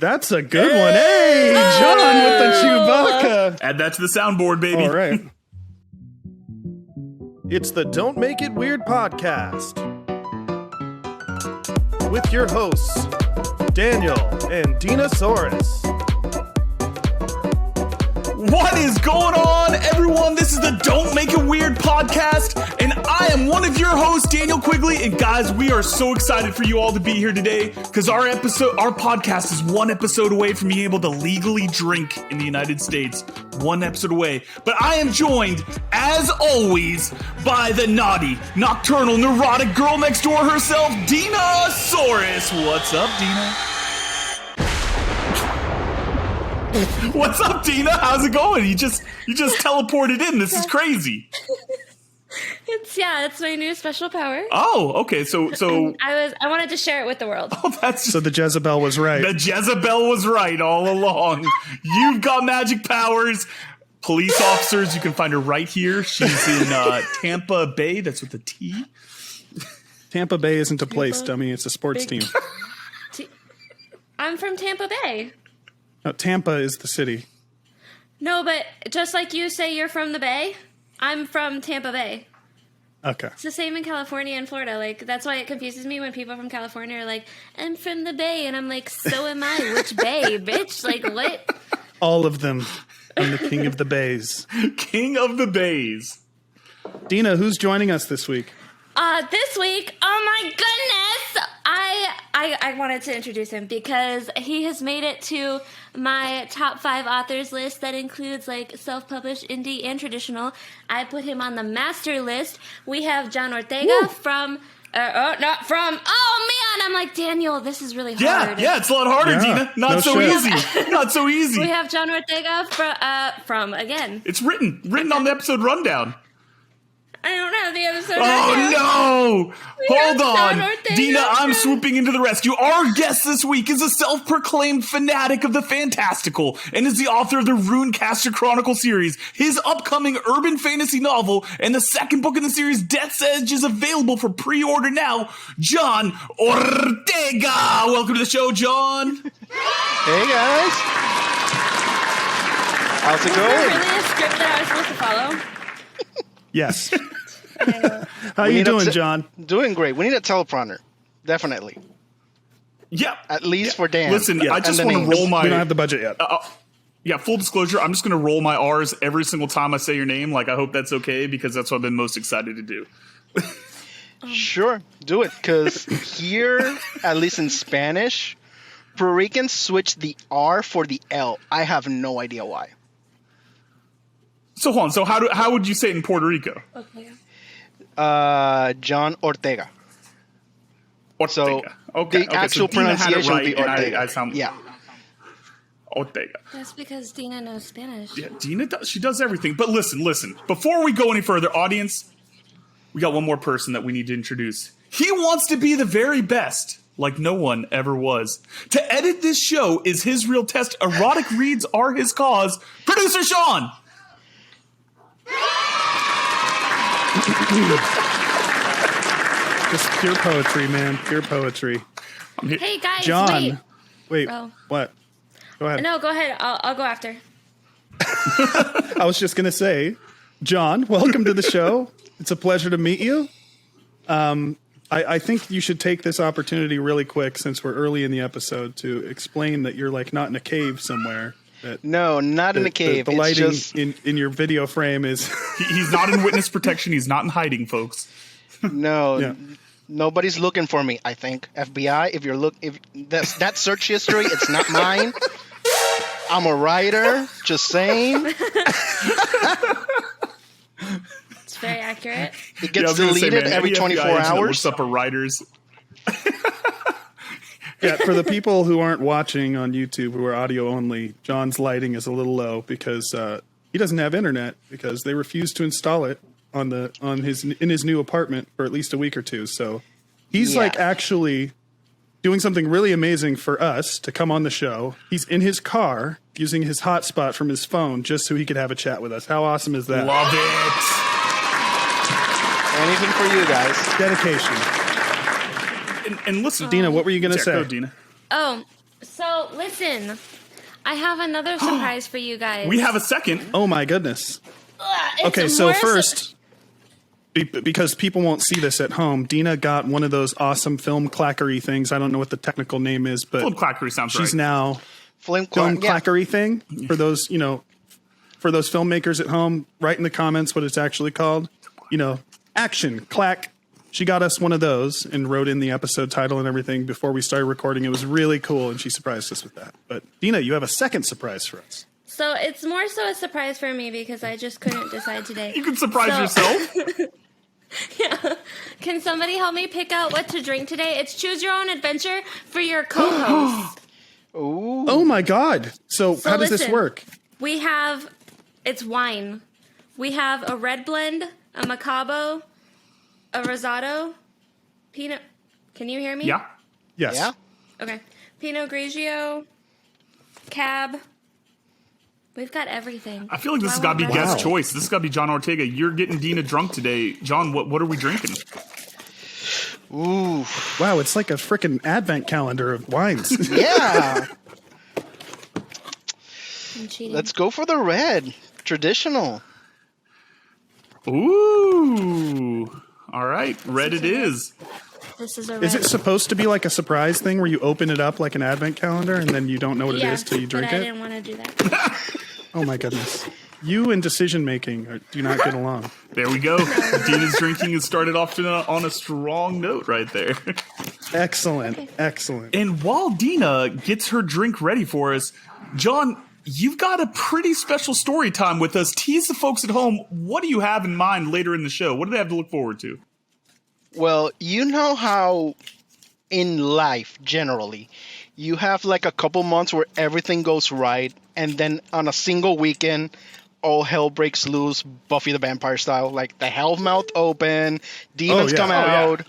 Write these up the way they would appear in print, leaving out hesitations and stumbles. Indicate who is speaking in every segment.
Speaker 1: That's a good one. Hey, John with the Chewbacca.
Speaker 2: Add that to the soundboard, baby.
Speaker 1: All right. It's the Don't Make It Weird podcast with your hosts, Daniel and Dinosaurus.
Speaker 2: What is going on, everyone? This is the Don't Make It Weird podcast, and I am one of your hosts, Daniel Quigley. And guys, we are so excited for you all to be here today because our podcast is one episode away from being able to legally drink in the United States. One episode away. But I am joined, as always, by the naughty, nocturnal, neurotic girl next door herself, Dinosaurus. What's up, Dina? What's up, Dina? How's it going? You just teleported in. This is crazy.
Speaker 3: It's my new special power.
Speaker 2: Oh, okay. So
Speaker 3: I wanted to share it with the world.
Speaker 2: Oh,
Speaker 1: so the Jezebel was right.
Speaker 2: The Jezebel was right all along. You've got magic powers. Police officers, you can find her right here. She's in Tampa Bay. That's with a T.
Speaker 1: Tampa Bay isn't a place, dummy. It's a sports team.
Speaker 3: I'm from Tampa Bay.
Speaker 1: No, Tampa is the city.
Speaker 3: No, but just like you say you're from the Bay, I'm from Tampa Bay.
Speaker 1: Okay.
Speaker 3: It's the same in California and Florida. Like, that's why it confuses me when people from California are like, I'm from the Bay. And I'm like, so am I. Which Bay, bitch? Like, what?
Speaker 1: All of them. I'm the king of the bays.
Speaker 2: King of the Bays.
Speaker 1: Dina, who's joining us this week?
Speaker 3: This week, oh my goodness, I wanted to introduce him because he has made it to my top 5 authors list that includes like self-published, indie, and traditional. I put him on the master list. We have John Ortega from, I'm like, Daniel, this is really hard.
Speaker 2: Yeah, it's a lot harder, Dina. Not so easy. Not so easy.
Speaker 3: We have John Ortega from again.
Speaker 2: It's written on the episode rundown.
Speaker 3: I don't have the episode.
Speaker 2: Oh, no. Hold on. Dina, I'm swooping into the rescue. Our guest this week is a self-proclaimed fanatic of the fantastical and is the author of the Rune Caster Chronicles series. His upcoming urban fantasy novel and the second book in the series, Death's Edge, is available for pre-order now. John Ortega. Welcome to the show, John.
Speaker 4: Hey, guys. How's it going?
Speaker 3: Is there really a script that I was supposed to follow?
Speaker 1: Yes. How you doing, John?
Speaker 4: Doing great. We need a teleprompter. Definitely.
Speaker 2: Yeah.
Speaker 4: At least for Dan.
Speaker 2: Listen, I just want to roll my...
Speaker 1: We don't have the budget yet.
Speaker 2: Yeah, full disclosure, I'm just going to roll my R's every single time I say your name. Like, I hope that's okay, because that's what I've been most excited to do.
Speaker 4: Sure. Do it. Because here, at least in Spanish, Puerto Ricans switch the R for the L. I have no idea why.
Speaker 2: So hold on. So how would you say it in Puerto Rico?
Speaker 3: Okay.
Speaker 4: John Ortega.
Speaker 2: Ortega.
Speaker 4: So
Speaker 2: okay.
Speaker 4: the actual pronunciation would be Ortega.
Speaker 2: I sound Ortega.
Speaker 3: That's because Dina knows Spanish.
Speaker 2: Yeah, Dina does. She does everything. But listen. Before we go any further, audience, we got one more person that we need to introduce. He wants to be the very best, like no one ever was. To edit this show is his real test. Erotic reads are his cause. Producer Sean.
Speaker 1: Just pure poetry, man. Pure poetry.
Speaker 3: Hey, guys,
Speaker 1: John. Wait,
Speaker 3: Oh.
Speaker 1: what? Go ahead.
Speaker 3: No, go ahead. I'll go after.
Speaker 1: I was just going to say, John, welcome to the show. It's a pleasure to meet you. I think you should take this opportunity really quick, since we're early in the episode, to explain that you're like not in a cave somewhere.
Speaker 4: No, not in a cave.
Speaker 1: The lighting in your video frame is...
Speaker 2: He's not in witness protection. He's not in hiding, folks.
Speaker 4: No,
Speaker 1: Yeah.
Speaker 4: Nobody's looking for me. I think FBI. If that search history, it's not mine. I'm a writer. Just saying.
Speaker 3: It's very accurate.
Speaker 4: It gets deleted every 24 hours.
Speaker 2: Looks up a writers.
Speaker 1: Yeah, for the people who aren't watching on YouTube, who are audio only, John's lighting is a little low because he doesn't have internet, because they refused to install it in his new apartment for at least a week or two. So he's like actually doing something really amazing for us to come on the show. He's in his car using his hotspot from his phone just so he could have a chat with us. How awesome is that?
Speaker 2: Love
Speaker 4: Anything for you guys.
Speaker 1: Dedication.
Speaker 2: it. And listen,
Speaker 1: Dina, what were you going to say?
Speaker 2: Go, Dina.
Speaker 3: Oh, So, listen. I have another surprise for you guys.
Speaker 2: We have a second.
Speaker 1: Oh my goodness.
Speaker 3: It's
Speaker 1: Okay, so
Speaker 3: more
Speaker 1: first, because people won't see this at home, Dina got one of those awesome film clackery things. I don't know what the technical name is, but
Speaker 2: Film clackery sounds
Speaker 1: she's
Speaker 2: right.
Speaker 1: now
Speaker 4: Film
Speaker 1: clackery thing for those, for those filmmakers at home. Write in the comments what it's actually called. Action, clack. She got us one of those and wrote in the episode title and everything before we started recording. It was really cool, and she surprised us with that. But Dina, you have a second surprise for us.
Speaker 3: So it's more so a surprise for me because I just couldn't decide today.
Speaker 2: You can surprise yourself.
Speaker 3: Yeah. Can somebody help me pick out what to drink today? It's choose your own adventure for your co-host.
Speaker 4: Ooh.
Speaker 1: Oh my God. So how does this
Speaker 3: listen,
Speaker 1: work?
Speaker 3: It's wine. We have a red blend, a macabo, a rosado, Pinot. Can you hear me?
Speaker 2: Yeah.
Speaker 1: Yes.
Speaker 4: Yeah.
Speaker 3: Okay. Pinot Grigio, Cab. We've got everything.
Speaker 2: I feel like this has
Speaker 3: Why
Speaker 2: got to be
Speaker 3: won't
Speaker 2: guest
Speaker 3: Brad?
Speaker 2: choice. This has got to be John Ortega. You're getting Dina drunk today. John, what are we drinking?
Speaker 4: Ooh.
Speaker 1: Wow, it's like a freaking advent calendar of wines.
Speaker 4: Yeah.
Speaker 3: I'm cheating.
Speaker 4: Let's go for the red. Traditional.
Speaker 2: Ooh. All right. Red it is.
Speaker 3: This is a red.
Speaker 1: Is it supposed to be like a surprise thing where you open it up like an advent calendar and then you don't know what it is till you drink
Speaker 3: but I
Speaker 1: it?
Speaker 3: didn't want to do that.
Speaker 1: Oh my goodness. You and decision making do not get along.
Speaker 2: There we go. Dina's drinking has started off on a strong note right there.
Speaker 1: Excellent. Excellent.
Speaker 2: And while Dina gets her drink ready for us, John, you've got a pretty special story time with us. Tease the folks at home. What do you have in mind later in the show? What do they have to look forward to?
Speaker 4: Well, you know how in life, generally, you have like a couple months where everything goes right, and then on a single weekend, all hell breaks loose, Buffy the Vampire style. Like the Hellmouth open, demons
Speaker 1: yeah.
Speaker 4: come
Speaker 1: Oh, yeah.
Speaker 4: out,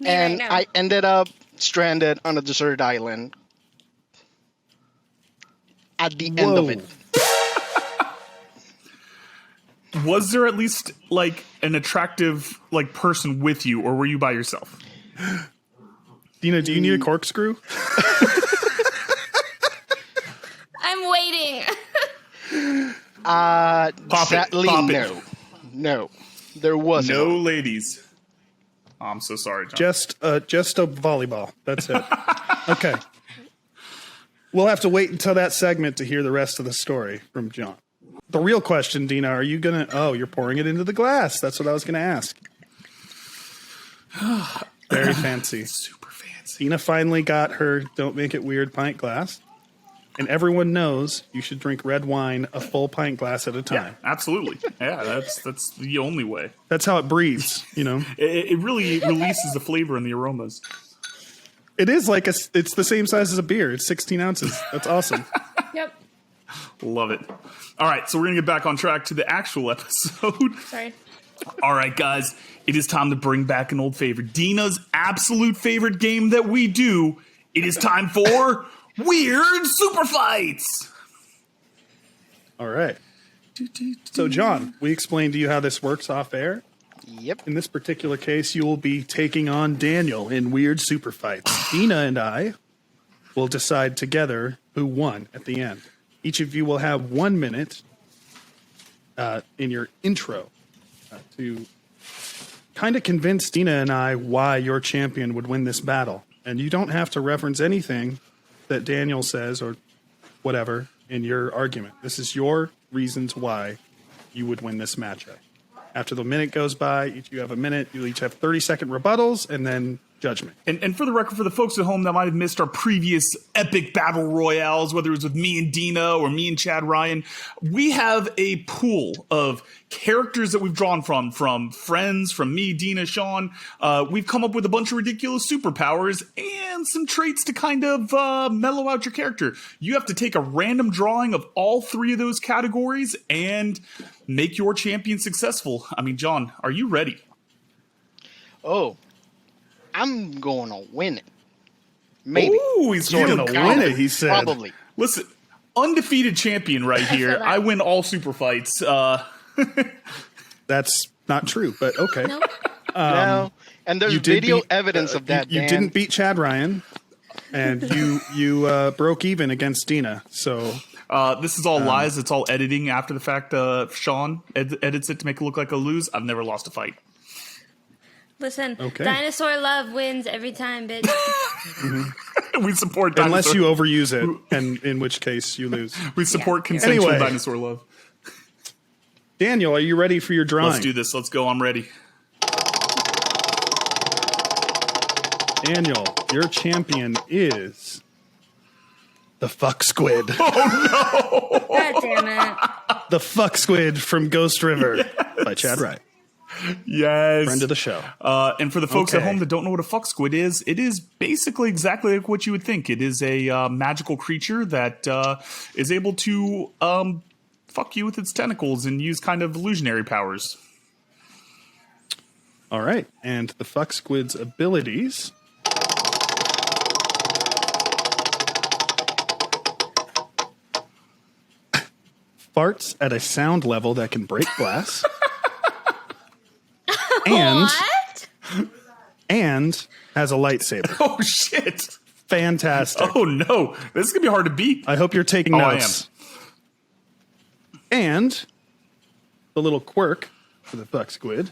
Speaker 3: Me
Speaker 4: and
Speaker 3: right now.
Speaker 4: I ended up stranded on a deserted island. At the end of
Speaker 1: Whoa.
Speaker 4: it.
Speaker 2: Was there at least like an attractive like person with you, or were you by yourself?
Speaker 1: Dina, do you need a corkscrew?
Speaker 3: I'm waiting.
Speaker 2: Pop it.
Speaker 4: Sadly,
Speaker 2: Pop it.
Speaker 4: no. No. There wasn't.
Speaker 2: No ladies. Oh, I'm so sorry, John.
Speaker 1: Just a volleyball. That's it. Okay. We'll have to wait until that segment to hear the rest of the story from John. The real question, Dina, are you going to... Oh, you're pouring it into the glass. That's what I was going to ask. Very fancy.
Speaker 2: Super fancy.
Speaker 1: Dina finally got her Don't Make It Weird pint glass. And everyone knows you should drink red wine a full pint glass at a
Speaker 2: Yeah,
Speaker 1: time.
Speaker 2: absolutely. Yeah, that's the only way.
Speaker 1: That's how it breathes, you know?
Speaker 2: It really releases the flavor and the aromas.
Speaker 1: It is like it's the same size as a beer. It's 16 ounces. That's awesome.
Speaker 3: Yep.
Speaker 2: Love it. All right, so we're going to get back on track to the actual episode.
Speaker 3: Sorry.
Speaker 2: All right, guys, it is time to bring back an old favorite. Dina's absolute favorite game that we do. It is time for Weird Superfights.
Speaker 1: All right. So, John, we explained to you how this works off air.
Speaker 4: Yep.
Speaker 1: In this particular case, you will be taking on Daniel in Weird Superfights. Dina and I will decide together who won at the end. Each of you will have 1 minute in your intro to kind of convince Dina and I why your champion would win this battle. And you don't have to reference anything that Daniel says or whatever in your argument. This is your reasons why you would win this matchup. After the minute goes by, each of you have a minute. You each have 30-second rebuttals and then judgment.
Speaker 2: And for the record, for the folks at home that might have missed our previous epic battle royales, whether it was with me and Dina or me and Chad Ryan, we have a pool of characters that we've drawn from friends, from me, Dina, Sean. We've come up with a bunch of ridiculous superpowers and some traits to kind of mellow out your character. You have to take a random drawing of all three of those categories and make your champion successful. I mean, John, are you ready?
Speaker 4: Oh, I'm going to win it. Maybe.
Speaker 2: Ooh, he's going to
Speaker 1: gonna win it, he said.
Speaker 4: Probably.
Speaker 2: Listen, undefeated champion right here.
Speaker 3: that.
Speaker 2: I win all super fights.
Speaker 1: That's not true, but okay.
Speaker 3: Nope.
Speaker 4: No. And there's
Speaker 1: You did
Speaker 4: video
Speaker 1: beat-
Speaker 4: evidence of that.
Speaker 1: You
Speaker 4: Dan.
Speaker 1: didn't beat Chad Ryan. And you broke even against Dina. So
Speaker 2: this is all lies. It's all editing after the fact. Sean edits it to make it look like a lose. I've never lost a fight.
Speaker 3: Listen,
Speaker 1: Okay.
Speaker 3: dinosaur love wins every time, bitch.
Speaker 2: We support dinosaur.
Speaker 1: unless you overuse it, and in which case you lose.
Speaker 2: We support
Speaker 3: Yeah.
Speaker 2: consensual
Speaker 1: Anyway.
Speaker 2: dinosaur love.
Speaker 1: Daniel, are you ready for your drawing?
Speaker 2: Let's do this. Let's go. I'm ready.
Speaker 1: Daniel, your champion is the fuck squid.
Speaker 3: God damn it.
Speaker 1: The fuck squid from Ghost River by Chad Wright,
Speaker 2: Yes.
Speaker 1: friend of the show.
Speaker 2: And for the folks at
Speaker 1: Okay.
Speaker 2: home that don't know what a fuck squid is, it is basically exactly like what you would think. It is a magical creature that is able to fuck you with its tentacles and use kind of illusionary powers.
Speaker 1: All right, and the fuck squid's abilities. Farts at a sound level that can break glass. and
Speaker 3: What?
Speaker 1: and has a lightsaber.
Speaker 2: Oh, shit.
Speaker 1: Fantastic.
Speaker 2: Oh, no. This is going to be hard to beat.
Speaker 1: I hope you're taking
Speaker 2: I
Speaker 1: notes. And the little quirk for the fuck squid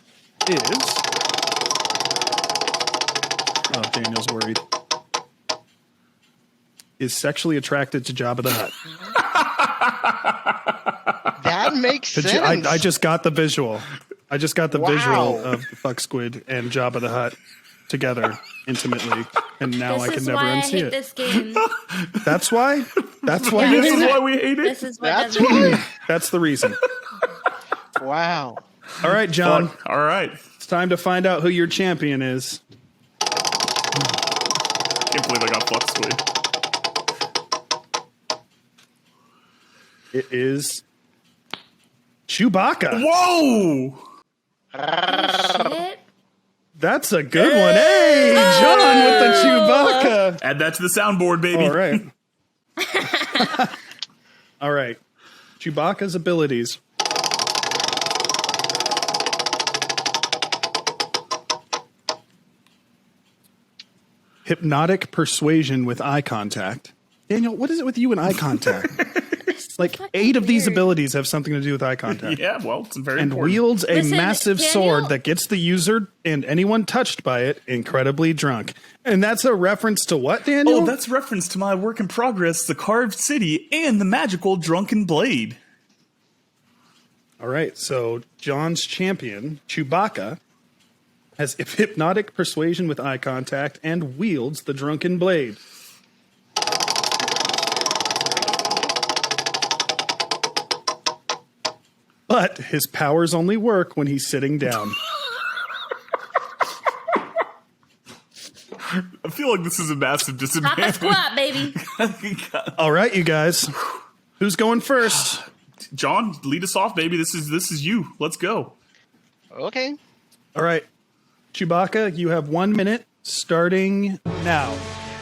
Speaker 1: is... Oh, Daniel's worried. Is sexually attracted to Jabba the Hutt.
Speaker 4: That makes
Speaker 1: Did
Speaker 4: sense.
Speaker 1: you- I just got the visual. I just got the
Speaker 4: Wow.
Speaker 1: visual of the fuck squid and Jabba the Hutt together intimately, and now I
Speaker 3: This
Speaker 1: can
Speaker 3: is
Speaker 1: never
Speaker 3: why I
Speaker 1: unsee
Speaker 3: hate
Speaker 1: it.
Speaker 3: this game.
Speaker 1: That's why. That's why.
Speaker 3: Yeah,
Speaker 1: you
Speaker 2: This
Speaker 1: hate
Speaker 2: is
Speaker 1: it?
Speaker 2: why we hate it.
Speaker 3: This is what
Speaker 4: That's
Speaker 3: doesn't
Speaker 4: why.
Speaker 1: That's the reason.
Speaker 4: Wow.
Speaker 1: All right, John.
Speaker 2: Fuck. All right.
Speaker 1: It's time to find out who your champion is.
Speaker 2: Can't believe I got fuck squid.
Speaker 1: It is Chewbacca.
Speaker 2: Whoa!
Speaker 3: shit.
Speaker 1: That's a good one. Hey, John with the Chewbacca.
Speaker 2: Add that to the soundboard, baby.
Speaker 1: All right. All right. Chewbacca's abilities. Hypnotic persuasion with eye contact. Daniel, what is it with you and eye contact? Like
Speaker 3: fucking
Speaker 1: 8 of these
Speaker 3: weird.
Speaker 1: abilities have something to do with eye contact.
Speaker 2: Yeah, well, it's very
Speaker 1: And
Speaker 2: important.
Speaker 1: wields a
Speaker 3: Listen,
Speaker 1: massive
Speaker 3: Daniel-
Speaker 1: sword that gets the user and anyone touched by it incredibly drunk. And that's a reference to what, Daniel?
Speaker 2: Oh, that's reference to my work in progress, The Carved City, and the magical Drunken Blade.
Speaker 1: All right, so John's champion, Chewbacca, has hypnotic persuasion with eye contact and wields the drunken blade. But his powers only work when he's sitting down.
Speaker 2: I feel like this is a massive
Speaker 3: Papa
Speaker 2: disadvantage.
Speaker 3: squat, baby.
Speaker 1: All right, you guys. Who's going first?
Speaker 2: John, lead us off, baby. This is you. Let's go.
Speaker 4: Okay.
Speaker 1: All right. Chewbacca, you have 1 minute starting now.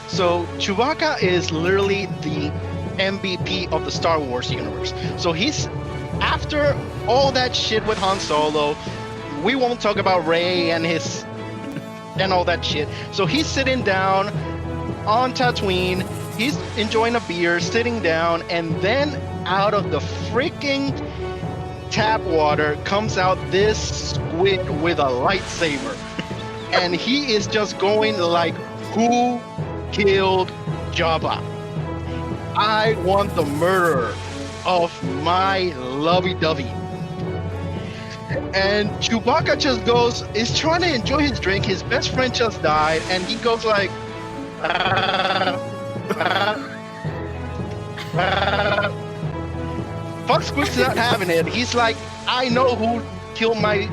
Speaker 4: So Chewbacca is literally the MVP of the Star Wars universe. So he's after all that shit with Han Solo. We won't talk about Rey and his and all that shit. So he's sitting down on Tatooine. He's enjoying a beer, sitting down, and then out of the freaking tap water comes out this squid with a lightsaber. And he is just going like, who killed Jabba? I want the murderer of my lovey-dovey. And Chewbacca just goes, is trying to enjoy his drink. His best friend just died, and he goes like, fuck Squid's not having it. He's like, I know who killed my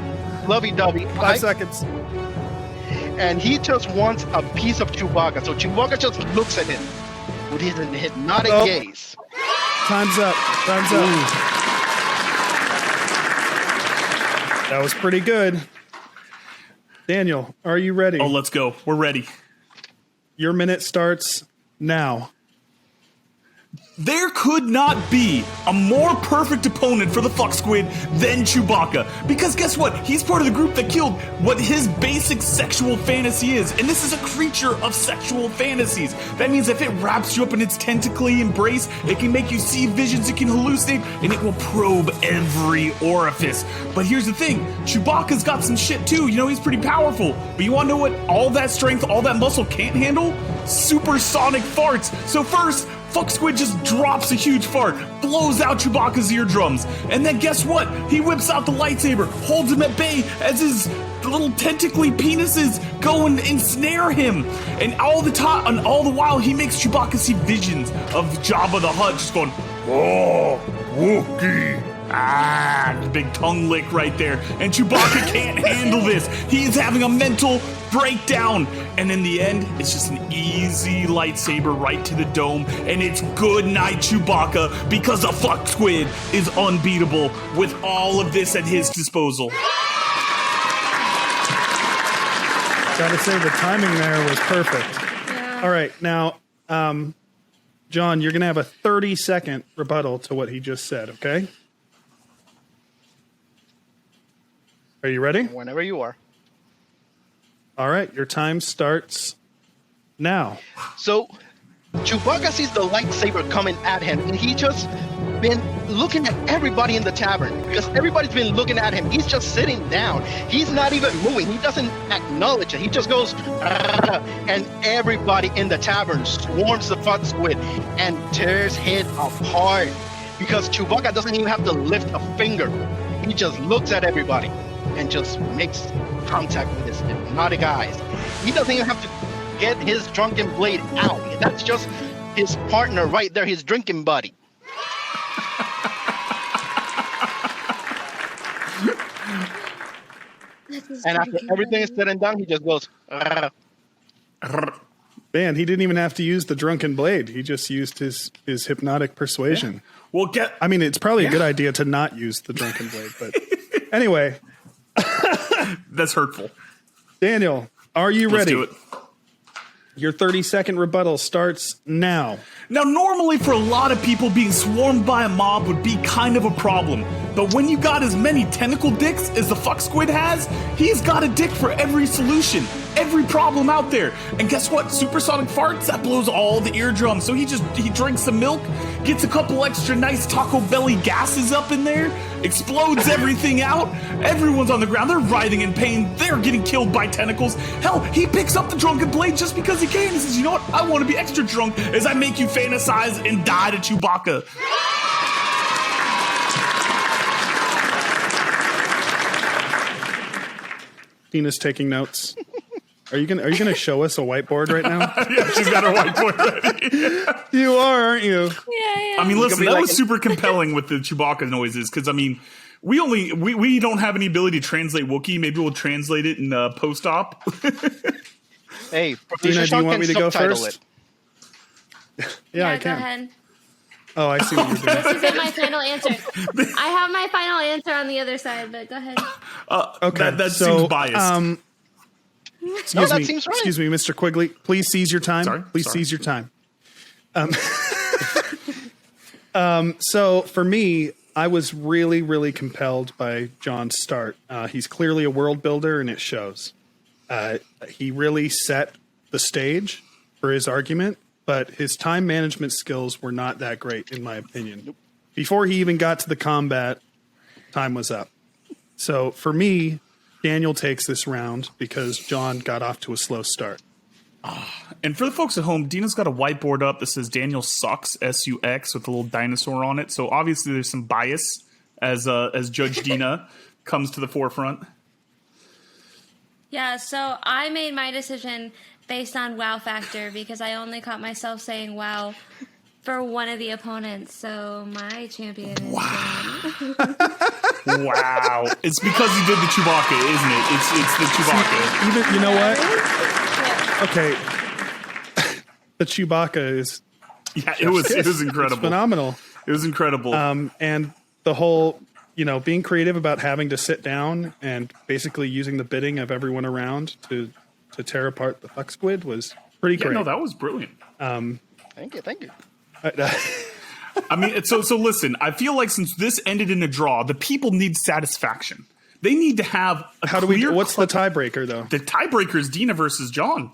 Speaker 4: lovey-dovey.
Speaker 1: 5 seconds.
Speaker 4: And he just wants a piece of Chewbacca. So Chewbacca just looks at him with his hypnotic
Speaker 1: Uh-oh.
Speaker 4: gaze.
Speaker 1: Time's up. Time's up. That was pretty good. Daniel, are you ready?
Speaker 2: Oh, let's go. We're ready.
Speaker 1: Your minute starts now.
Speaker 2: There could not be a more perfect opponent for the fuck squid than Chewbacca. Because guess what? He's part of the group that killed what his basic sexual fantasy is. And this is a creature of sexual fantasies. That means if it wraps you up in its tentacly embrace, it can make you see visions, it can hallucinate, and it will probe every orifice. But here's the thing, Chewbacca's got some shit too. You know, he's pretty powerful. But you wanna know what all that strength, all that muscle can't handle? Supersonic farts. So first, Fuck Squid just drops a huge fart, blows out Chewbacca's eardrums, and then guess what? He whips out the lightsaber, holds him at bay as his little tentacly penises go and ensnare him. And all the time, and all the while, he makes Chewbacca see visions of Jabba the Hutt just going, "Oh, Wookiee." Big tongue lick right there. And Chewbacca can't handle this. He's having a mental breakdown. And in the end, it's just an easy lightsaber right to the dome. And it's good night, Chewbacca, because the fuck squid is unbeatable with all of this at his disposal.
Speaker 1: Gotta say, the timing there was perfect.
Speaker 3: Yeah.
Speaker 1: All right, now, John, you're gonna have a 30-second rebuttal to what he just said, okay? Are you ready?
Speaker 4: Whenever you are.
Speaker 1: All right, your time starts now.
Speaker 4: So Chewbacca sees the lightsaber coming at him, and he just been looking at everybody in the tavern because everybody's been looking at him. He's just sitting down. He's not even moving. He doesn't acknowledge it. He just goes, "Argh," and everybody in the tavern swarms the fuck squid and tears it apart because Chewbacca doesn't even have to lift a finger. He just looks at everybody and just makes contact with his hypnotic eyes. He doesn't even have to get his drunken blade out. That's just his partner right there, his drinking buddy. And after everything is said and done, he just goes, "Argh."
Speaker 1: Man, he didn't even have to use the drunken blade. He just used his hypnotic persuasion.
Speaker 2: Well,
Speaker 1: I mean, it's probably a good idea to not use the drunken blade, but anyway.
Speaker 2: That's hurtful.
Speaker 1: Daniel, are you ready?
Speaker 2: Let's do it.
Speaker 1: Your 30-second rebuttal starts now.
Speaker 2: Now, normally for a lot of people, being swarmed by a mob would be kind of a problem. But when you got as many tentacle dicks as the fuck squid has, he's got a dick for every solution, every problem out there. And guess what? Supersonic farts, that blows all the eardrums. So he drinks some milk, gets a couple extra nice Taco Belly gases up in there, explodes everything out. Everyone's on the ground. They're writhing in pain. They're getting killed by tentacles. Hell, he picks up the drunken blade just because he can. He says, "You know what? I want to be extra drunk as I make you fantasize and die to Chewbacca."
Speaker 1: Tina's taking notes. Are you gonna show us a whiteboard right now?
Speaker 2: Yeah, she's got her whiteboard ready.
Speaker 1: You are, aren't you?
Speaker 3: Yeah.
Speaker 2: I mean, listen, that
Speaker 4: like
Speaker 2: was super compelling with the Chewbacca noises because, I mean, we don't have any ability to translate Wookiee. Maybe we'll translate it in post-op.
Speaker 4: Hey,
Speaker 1: Tina, do you want me to go
Speaker 4: subtitle
Speaker 1: first?
Speaker 4: it.
Speaker 1: Yeah, I
Speaker 3: Go
Speaker 1: can.
Speaker 3: ahead.
Speaker 1: Oh, I see what you're doing.
Speaker 3: This is my final answer. I have my final answer on the other side, but go ahead.
Speaker 1: Okay,
Speaker 2: that
Speaker 1: so,
Speaker 2: seems biased.
Speaker 1: Excuse
Speaker 4: that
Speaker 1: me,
Speaker 4: seems right.
Speaker 1: excuse me, Mr. Quigley. Please seize your time.
Speaker 2: Sorry,
Speaker 1: Please
Speaker 2: sorry.
Speaker 1: seize your time. So for me, I was really, really compelled by John's start. He's clearly a world builder, and it shows. He really set the stage for his argument, but his time management skills were not that great, in my opinion. Before he even got to the combat, time was up. So for me, Daniel takes this round because John got off to a slow start.
Speaker 2: And for the folks at home, Dina's got a whiteboard up that says Daniel sucks, S-U-X, with a little dinosaur on it. So obviously there's some bias as Judge Dina comes to the forefront.
Speaker 3: Yeah, so I made my decision based on wow factor because I only caught myself saying wow for one of the opponents. So my champion is
Speaker 2: Wow. It's because he did the Chewbacca, isn't it? It's the Chewbacca.
Speaker 1: Even, you know what?
Speaker 3: Yeah.
Speaker 1: Okay. The Chewbacca is
Speaker 2: Yeah, it was incredible.
Speaker 1: phenomenal.
Speaker 2: It was incredible.
Speaker 1: And the whole, being creative about having to sit down and basically using the bidding of everyone around to tear apart the fuck squid was pretty
Speaker 2: yeah,
Speaker 1: great.
Speaker 2: no, that was brilliant.
Speaker 4: Thank you.
Speaker 2: I mean, so listen, I feel like since this ended in a draw, the people need satisfaction. They need to have a
Speaker 1: what's the tiebreaker, though?
Speaker 2: The tiebreaker is Dina versus John.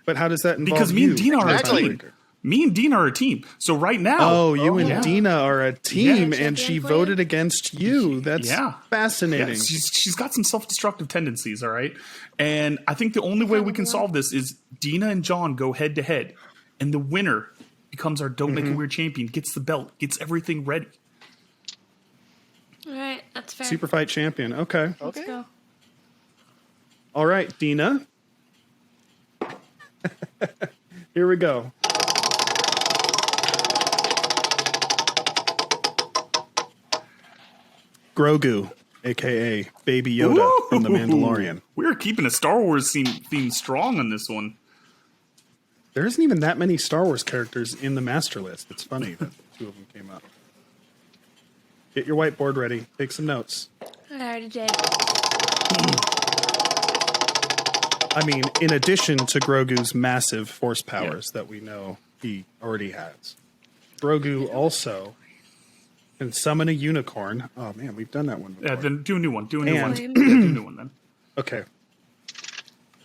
Speaker 1: But how does that involve
Speaker 2: Because me and Dina are a
Speaker 4: Exactly.
Speaker 2: team. Me and Dina are a team. So right now...
Speaker 1: Oh, you and Dina are a team,
Speaker 3: Yeah.
Speaker 1: and she
Speaker 3: Champion
Speaker 1: voted against you. That's fascinating.
Speaker 2: Yeah, she's got some self-destructive tendencies, all right? And I think the only way we can solve this is Dina and John go head-to-head, and the winner becomes our Don't Make It Weird champion, gets the belt, gets everything ready.
Speaker 3: All right, that's fair.
Speaker 1: Super fight champion. Okay.
Speaker 3: Let's go.
Speaker 1: All right, Dina. Here we go. Grogu, a.k.a. Baby Yoda from The Mandalorian.
Speaker 2: We're keeping a Star Wars theme strong on this one.
Speaker 1: There isn't even that many Star Wars characters in the master list. It's funny that two of them came up. Get your whiteboard ready. Take some notes.
Speaker 3: I already did.
Speaker 1: I mean, in addition to Grogu's massive force powers that we know he already has, Grogu also can summon a unicorn. Oh, man, we've done that one before.
Speaker 2: Yeah, then do a new one. Do a new one.
Speaker 1: And-
Speaker 2: Yeah, do a new one then.
Speaker 1: Okay.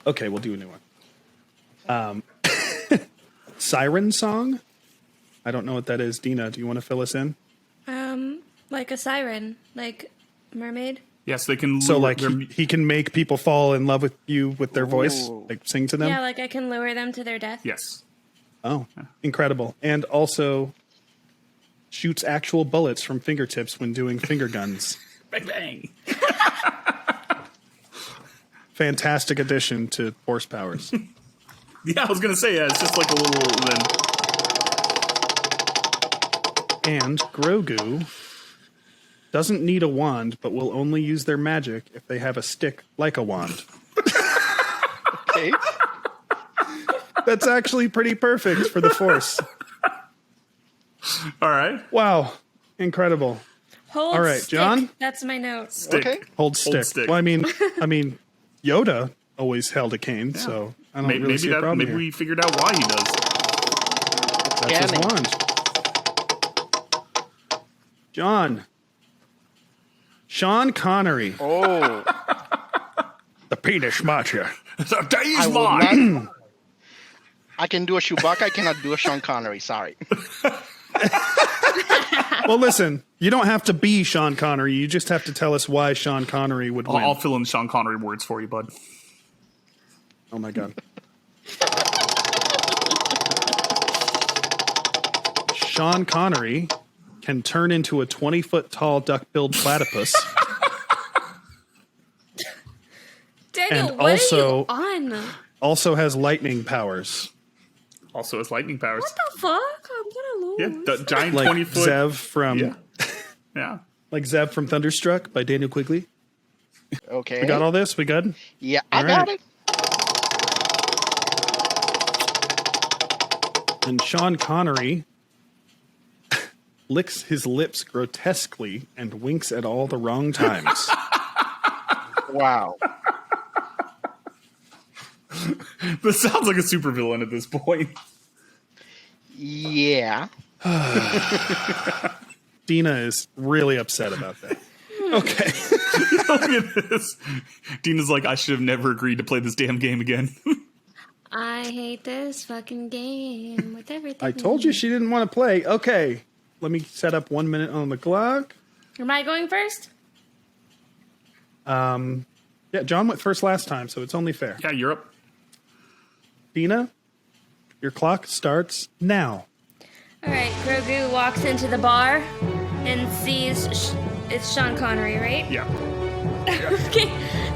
Speaker 1: Okay, we'll do a new one. Siren Song? I don't know what that is. Dina, do you want to fill us in?
Speaker 3: Like a siren, like mermaid.
Speaker 2: Yes, they can.
Speaker 1: So,
Speaker 2: lure
Speaker 1: like,
Speaker 2: their-
Speaker 1: he can make people fall in love with you with their voice?
Speaker 4: Ooh.
Speaker 1: Like, sing to them?
Speaker 3: Yeah, like I can lure them to their death.
Speaker 2: yes.
Speaker 1: Oh, incredible. And also shoots actual bullets from fingertips when doing finger guns.
Speaker 2: Bang bang.
Speaker 1: Fantastic addition to force powers.
Speaker 2: Yeah, I was gonna say, yeah, it's just like a little. Then
Speaker 1: And Grogu doesn't need a wand, but will only use their magic if they have a stick like a wand.
Speaker 4: Okay.
Speaker 1: That's actually pretty perfect for the Force.
Speaker 2: all right.
Speaker 1: Wow. Incredible.
Speaker 3: Hold
Speaker 1: All right,
Speaker 3: stick.
Speaker 1: John?
Speaker 3: That's my note.
Speaker 2: Stick.
Speaker 4: Okay.
Speaker 1: Hold stick.
Speaker 2: stick.
Speaker 1: Well, I mean, Yoda always held a cane, so I don't really see a problem
Speaker 2: Maybe
Speaker 1: here.
Speaker 2: we figured out why he does.
Speaker 1: That's his
Speaker 4: Scanning.
Speaker 1: wand. John. Sean Connery.
Speaker 4: Oh.
Speaker 1: The penis matcha.
Speaker 2: Days
Speaker 4: I will
Speaker 2: mine.
Speaker 4: not. I can do a Chewbacca. I cannot do a Sean Connery. Sorry.
Speaker 1: Well, listen, you don't have to be Sean Connery. You just have to tell us why Sean Connery would win.
Speaker 2: I'll fill in Sean Connery words for you, bud.
Speaker 1: Oh, my God. Sean Connery can turn into a 20-foot-tall duck-billed platypus.
Speaker 3: Daniel,
Speaker 1: And
Speaker 3: what
Speaker 1: also-
Speaker 3: are you on?
Speaker 1: Also has lightning powers.
Speaker 2: Also has lightning powers.
Speaker 3: What the fuck? I'm gonna lose.
Speaker 2: Yeah, the giant
Speaker 1: Like
Speaker 2: 20-foot.
Speaker 1: Zev from
Speaker 2: Yeah.
Speaker 1: like Zev from Thunderstruck by Daniel Quigley.
Speaker 4: Okay.
Speaker 1: We got all this? We good?
Speaker 4: Yeah, I
Speaker 1: All
Speaker 4: got
Speaker 1: right.
Speaker 4: it.
Speaker 1: And Sean Connery licks his lips grotesquely and winks at all the wrong times.
Speaker 4: Wow.
Speaker 2: This sounds like a supervillain at this point.
Speaker 4: Yeah.
Speaker 1: Dina is really upset about that. Okay.
Speaker 2: Look at this. Dina's like, I should have never agreed to play this damn game again.
Speaker 3: I hate this fucking game with everything.
Speaker 1: I told you she didn't want to play. Okay. Let me set up 1 minute on the clock.
Speaker 3: Am I going first?
Speaker 1: Yeah, John went first last time, so it's only fair.
Speaker 2: Yeah, you're up.
Speaker 1: Dina, your clock starts now.
Speaker 3: All right, Grogu walks into the bar and sees it's Sean Connery, right?
Speaker 2: Yeah.
Speaker 3: Okay.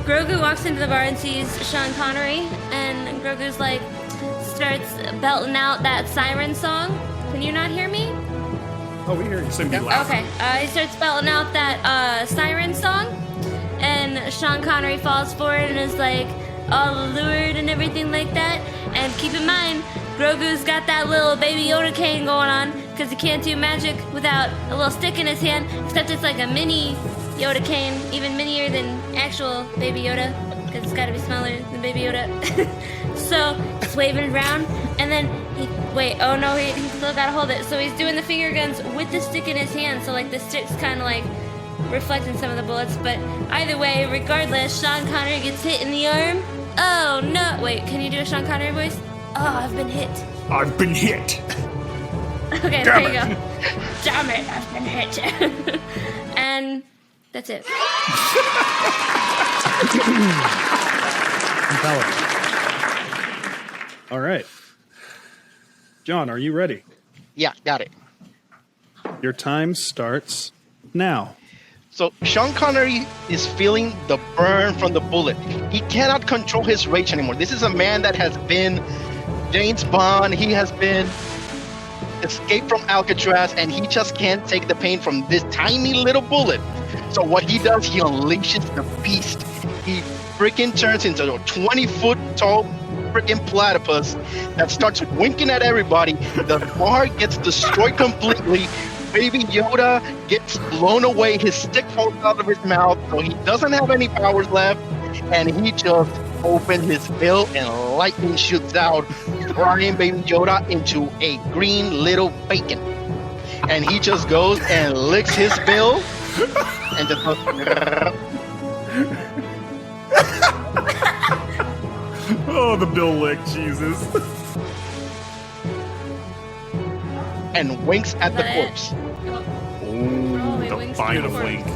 Speaker 3: Grogu walks into the bar and sees Sean Connery, and Grogu's like starts belting out that siren song. Can you not hear me?
Speaker 1: Oh, we hear you.
Speaker 2: So be loud.
Speaker 3: Okay. He starts belting out that siren song, and Sean Connery falls for it and is like all allured and everything like that. And keep in mind, Grogu's got that little Baby Yoda cane going on because he can't do magic without a little stick in his hand, except it's like a mini Yoda cane, even minier than actual Baby Yoda because it's got to be smaller than Baby Yoda. So he's waving it around, and then Wait, oh no, he still gotta hold it. So he's doing the finger guns with the stick in his hand, so like the stick's kind of like reflecting some of the bullets. But either way, regardless, Sean Connery gets hit in the arm. Oh no, wait, can you do a Sean Connery voice? Oh, I've been hit.
Speaker 2: I've been hit.
Speaker 3: Okay, there you go. Damn it, I've been hit. And that's it.
Speaker 1: Compelling. All right. John, are you ready?
Speaker 4: Yeah, got it.
Speaker 1: Your time starts now.
Speaker 4: So Sean Connery is feeling the burn from the bullet. He cannot control his rage anymore. This is a man that has been James Bond. He has been escaped from Alcatraz, and he just can't take the pain from this tiny little bullet. So what he does, he unleashes the beast. He freaking turns into a 20-foot tall freaking platypus that starts winking at everybody. The bar gets destroyed completely. Baby Yoda gets blown away. His stick falls out of his mouth, so he doesn't have any powers left. And he just opens his bill, and lightning shoots out, frying Baby Yoda into a green little bacon. And he just goes and licks his bill, and just goes.
Speaker 2: Oh, the bill lick, Jesus.
Speaker 4: And winks at the corpse.
Speaker 2: Oh,
Speaker 3: he
Speaker 2: the
Speaker 3: winks at
Speaker 2: final
Speaker 3: the corpse.
Speaker 2: wink.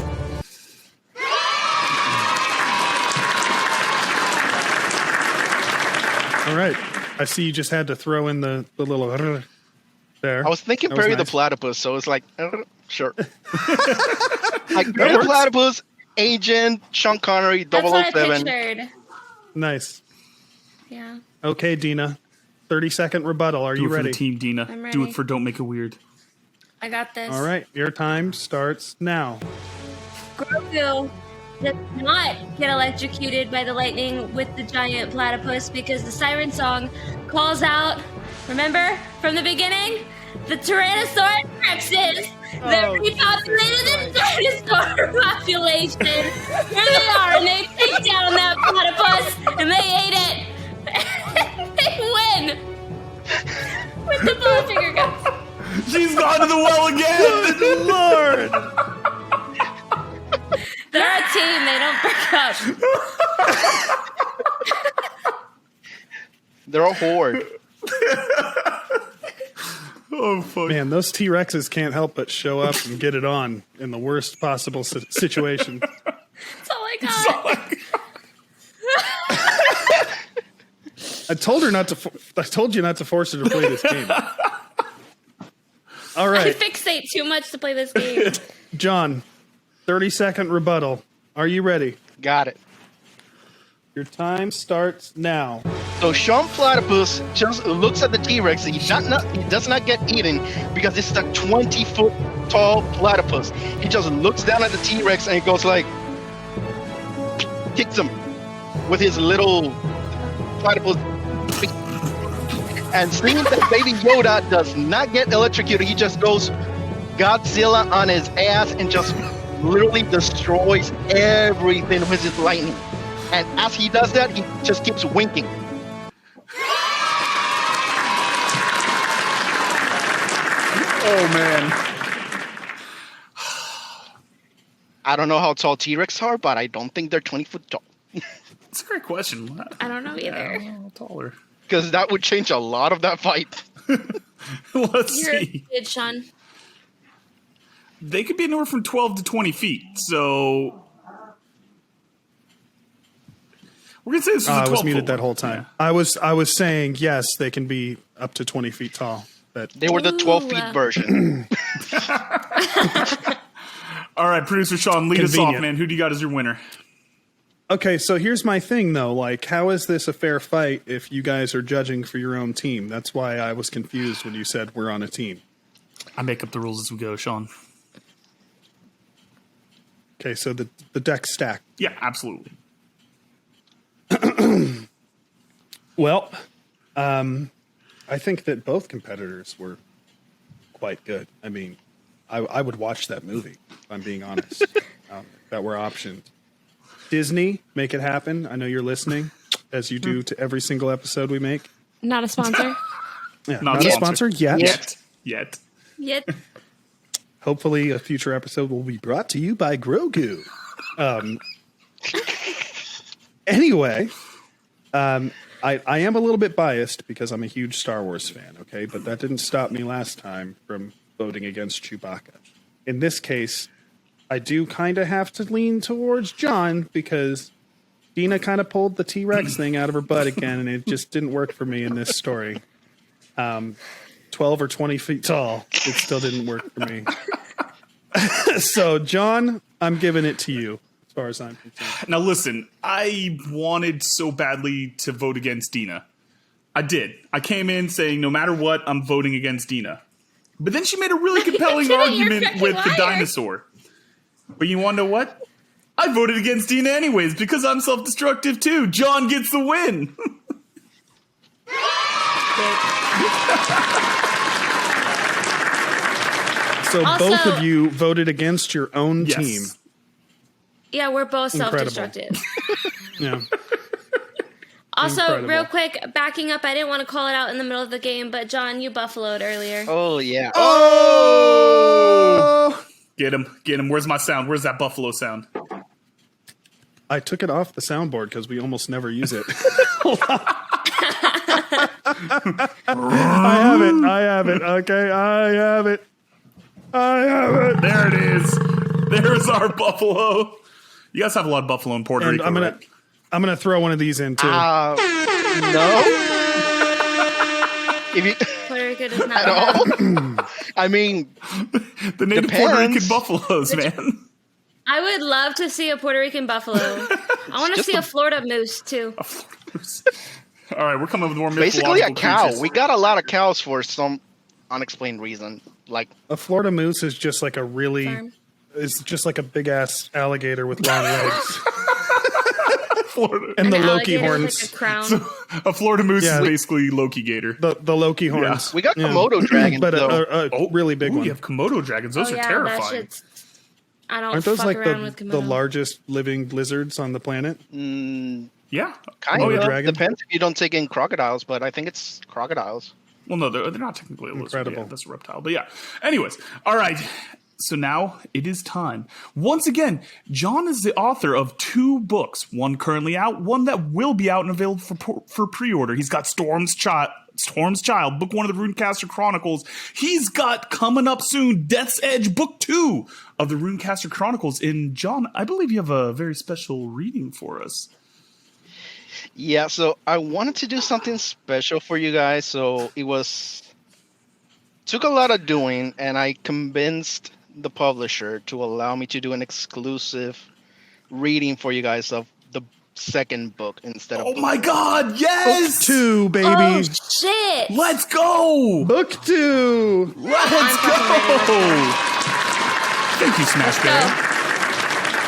Speaker 1: All right. I see you just had to throw in the little there.
Speaker 4: I was thinking
Speaker 1: That was
Speaker 4: Perry the
Speaker 1: nice.
Speaker 4: Platypus, so it's like, sure. Like Perry the Platypus, Agent, Sean Connery,
Speaker 3: That's what I
Speaker 4: 007.
Speaker 3: pictured.
Speaker 1: Nice.
Speaker 3: Yeah.
Speaker 1: Okay, Dina. 30-second rebuttal. Are
Speaker 2: Do
Speaker 1: you
Speaker 2: it for
Speaker 1: ready?
Speaker 2: the team, Dina.
Speaker 3: I'm
Speaker 2: Do
Speaker 3: ready.
Speaker 2: it for Don't Make It Weird.
Speaker 3: I got this.
Speaker 1: All right. Your time starts now.
Speaker 3: Grogu does not get electrocuted by the lightning with the giant platypus because the siren song calls out, remember from the beginning? The Tyrannosaurus Rexes that repopulated the dinosaur population. Here they are, and they take down that platypus, and they ate it. They win with the bullet finger guns.
Speaker 2: She's gone to the well again!
Speaker 1: Lord!
Speaker 3: They're a team. They don't break up.
Speaker 4: They're a horde.
Speaker 2: Oh, fuck.
Speaker 1: Man, those T-Rexes can't help but show up and get it on in the worst possible situation.
Speaker 3: That's all I got.
Speaker 1: I told you not to force her to play this game. All
Speaker 3: I
Speaker 1: right,
Speaker 3: fixate too much to play this game.
Speaker 1: John, 30-second rebuttal. Are you ready?
Speaker 4: Got it.
Speaker 1: Your time starts now.
Speaker 4: So Sean Platypus just looks at the T-Rex. He does not get eaten because this is a 20-foot tall platypus. He just looks down at the T-Rex and he goes like, kicks him with his little platypus. And seeing that Baby Yoda does not get electrocuted, he just goes Godzilla on his ass and just literally destroys everything with his lightning. And as he does that, he just keeps winking.
Speaker 1: Oh, man.
Speaker 4: I don't know how tall T-Rex are, but I don't think they're 20 foot tall.
Speaker 2: That's a great question.
Speaker 3: I don't know either.
Speaker 2: Yeah, taller.
Speaker 4: Because that would change a lot of that fight.
Speaker 2: Let's
Speaker 3: You're
Speaker 2: see.
Speaker 3: good, Sean.
Speaker 2: They could be anywhere from 12 to 20 feet. So we're gonna say this is a 12
Speaker 1: I was muted
Speaker 2: foot
Speaker 1: that whole
Speaker 2: one.
Speaker 1: time. I was saying yes, they can be up to 20 feet tall. But
Speaker 4: They were the 12 feet
Speaker 3: Ooh.
Speaker 4: version.
Speaker 2: All right, producer Sean, lead us off,
Speaker 1: Convenient.
Speaker 2: man. Who do you got as your winner?
Speaker 1: okay, so here's my thing though. Like, how is this a fair fight if you guys are judging for your own team? That's why I was confused when you said we're on a team.
Speaker 2: I make up the rules as we go, Sean.
Speaker 1: Okay, so the deck's stacked.
Speaker 2: Yeah, absolutely.
Speaker 1: Well, I think that both competitors were quite good. I mean, I would watch that movie, if I'm being honest, if that were optioned. Disney, make it happen. I know you're listening, as you do to every single episode we make.
Speaker 3: Not a sponsor.
Speaker 1: Yeah, not a sponsor yet.
Speaker 2: Yet.
Speaker 1: Hopefully, a future episode will be brought to you by Grogu. Anyway, I am a little bit biased because I'm a huge Star Wars fan, okay? But that didn't stop me last time from voting against Chewbacca. In this case, I do kind of have to lean towards John because Dina kind of pulled the T-Rex thing out of her butt again, and it just didn't work for me in this story. 12 or 20 feet tall, it still didn't work for me. So, John, I'm giving it to you. As far as I'm concerned.
Speaker 2: Now listen, I wanted so badly to vote against Dina. I did. I came in saying no matter what, I'm voting against Dina. But then she made a really compelling argument with the dinosaur. But you want to know what? I voted against Dina anyways because I'm self-destructive too. John gets the win.
Speaker 1: So also, both of you voted against your own team.
Speaker 3: Yeah, we're both self-destructive.
Speaker 1: Yeah.
Speaker 3: Also,
Speaker 1: Incredible.
Speaker 3: real quick, backing up, I didn't want to call it out in the middle of the game, but John, you buffaloed earlier.
Speaker 4: Oh, yeah.
Speaker 1: Oh!
Speaker 2: Get him. Where's my sound? Where's that buffalo sound?
Speaker 1: I took it off the soundboard because we almost never use it. I have it. Okay, I have it.
Speaker 2: There it is. There's our buffalo. You guys have a lot of buffalo in Puerto Rico, right?
Speaker 1: I'm gonna throw one of these in too.
Speaker 4: No. If you
Speaker 3: Puerto Rico does not
Speaker 4: at all. I mean,
Speaker 2: the native Puerto Rican buffaloes, man.
Speaker 3: I would love to see a Puerto Rican buffalo. I want to see a Florida moose too.
Speaker 2: All right, we're coming up with more
Speaker 4: basically a cow.
Speaker 2: creatures.
Speaker 4: We got a lot of cows for some unexplained reason. Like
Speaker 1: a Florida moose is just like a really.
Speaker 3: Farm.
Speaker 1: It's just like a big ass alligator with long legs.
Speaker 2: Florida.
Speaker 1: And the
Speaker 3: An
Speaker 1: Loki
Speaker 3: alligator
Speaker 1: horns.
Speaker 3: Like a crown.
Speaker 2: So, a Florida moose is basically Loki gator.
Speaker 1: The Loki horns.
Speaker 4: we got Komodo dragons,
Speaker 1: but
Speaker 4: though.
Speaker 1: a really big
Speaker 2: Ooh,
Speaker 1: one.
Speaker 2: you have Komodo dragons. Those are
Speaker 3: That
Speaker 2: terrifying.
Speaker 3: shit's... I don't
Speaker 1: Aren't those
Speaker 3: fuck
Speaker 1: like
Speaker 3: around with
Speaker 1: the
Speaker 3: Komodo.
Speaker 1: largest living lizards on the planet?
Speaker 2: Yeah.
Speaker 4: Kind
Speaker 1: Komodo
Speaker 4: of.
Speaker 1: dragon?
Speaker 4: Depends if you don't take in crocodiles, but I think it's crocodiles.
Speaker 2: Well, no, they're not technically a lizard.
Speaker 1: Incredible.
Speaker 2: Yeah, that's a reptile. But yeah. Anyways, all right. So now it is time. Once again, John is the author of 2 books. One currently out, one that will be out and available for pre-order. He's got Storm's Child, book 1 of the Rune Caster Chronicles. He's got coming up soon Death's Edge, book 2 of the Rune Caster Chronicles. And John, I believe you have a very special reading for us.
Speaker 4: Yeah, so I wanted to do something special for you guys. So it took a lot of doing, and I convinced the publisher to allow me to do an exclusive reading for you guys of the second book instead of
Speaker 2: Oh my God, yes!
Speaker 1: Book 2, baby.
Speaker 3: Oh shit!
Speaker 2: Let's go!
Speaker 1: Book 2.
Speaker 2: Let's go! Thank you, Smash Bear.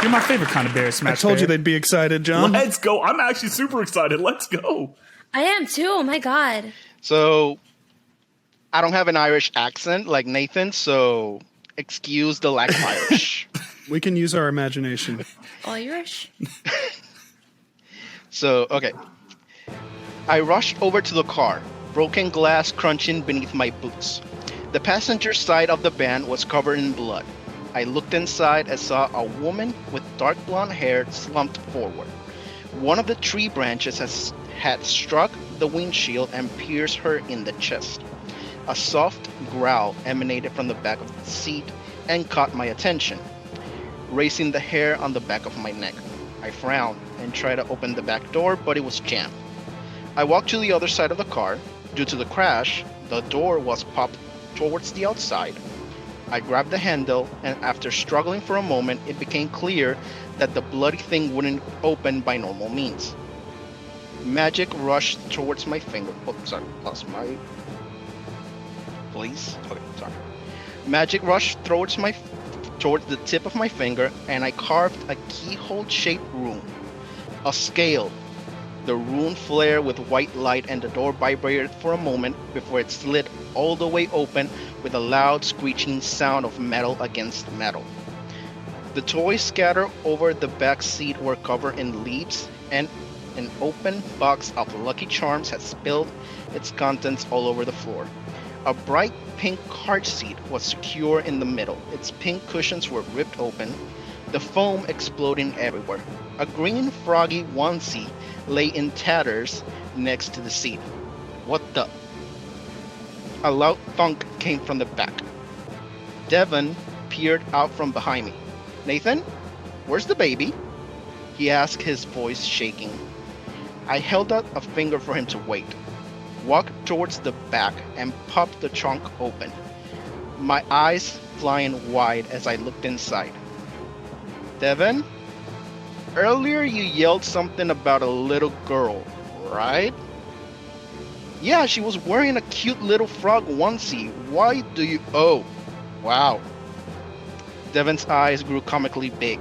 Speaker 2: You're my favorite kind of bear, Smash
Speaker 1: I told
Speaker 2: Bear.
Speaker 1: you they'd be excited, John.
Speaker 2: Let's go. I'm actually super excited. Let's go.
Speaker 3: I am too. Oh my God.
Speaker 4: So I don't have an Irish accent like Nathan, so excuse the lack of Irish.
Speaker 1: We can use our imagination.
Speaker 3: Irish?
Speaker 4: So, okay. I rushed over to the car, broken glass crunching beneath my boots. The passenger side of the van was covered in blood. I looked inside and saw a woman with dark blonde hair slumped forward. One of the tree branches had struck the windshield and pierced her in the chest. A soft growl emanated from the back of the seat and caught my attention, raising the hair on the back of my neck. I frowned and tried to open the back door, but it was jammed. I walked to the other side of the car. Due to the crash, the door was popped towards the outside. I grabbed the handle, and after struggling for a moment, it became clear that the bloody thing wouldn't open by normal means. Magic rushed towards my finger. Oh, sorry, lost my... Please? Okay, sorry. Magic rushed towards the tip of my finger, and I carved a keyhole-shaped rune. A scale. The rune flared with white light, and the door vibrated for a moment before it slid all the way open with a loud screeching sound of metal against metal. The toys scattered over the back seat were covered in leaves and An open box of Lucky Charms had spilled its contents all over the floor. A bright pink car seat was secure in the middle. Its pink cushions were ripped open, the foam exploding everywhere. A green froggy onesie lay in tatters next to the seat. What the? A loud thunk came from the back. Devon peered out from behind me. Nathan, where's the baby? He asked, his voice shaking. I held out a finger for him to wait. Walked towards the back and popped the trunk open. My eyes flying wide as I looked inside. Devon, earlier you yelled something about a little girl, right? Yeah, she was wearing a cute little frog onesie. Why do you... Oh, wow. Devon's eyes grew comically big.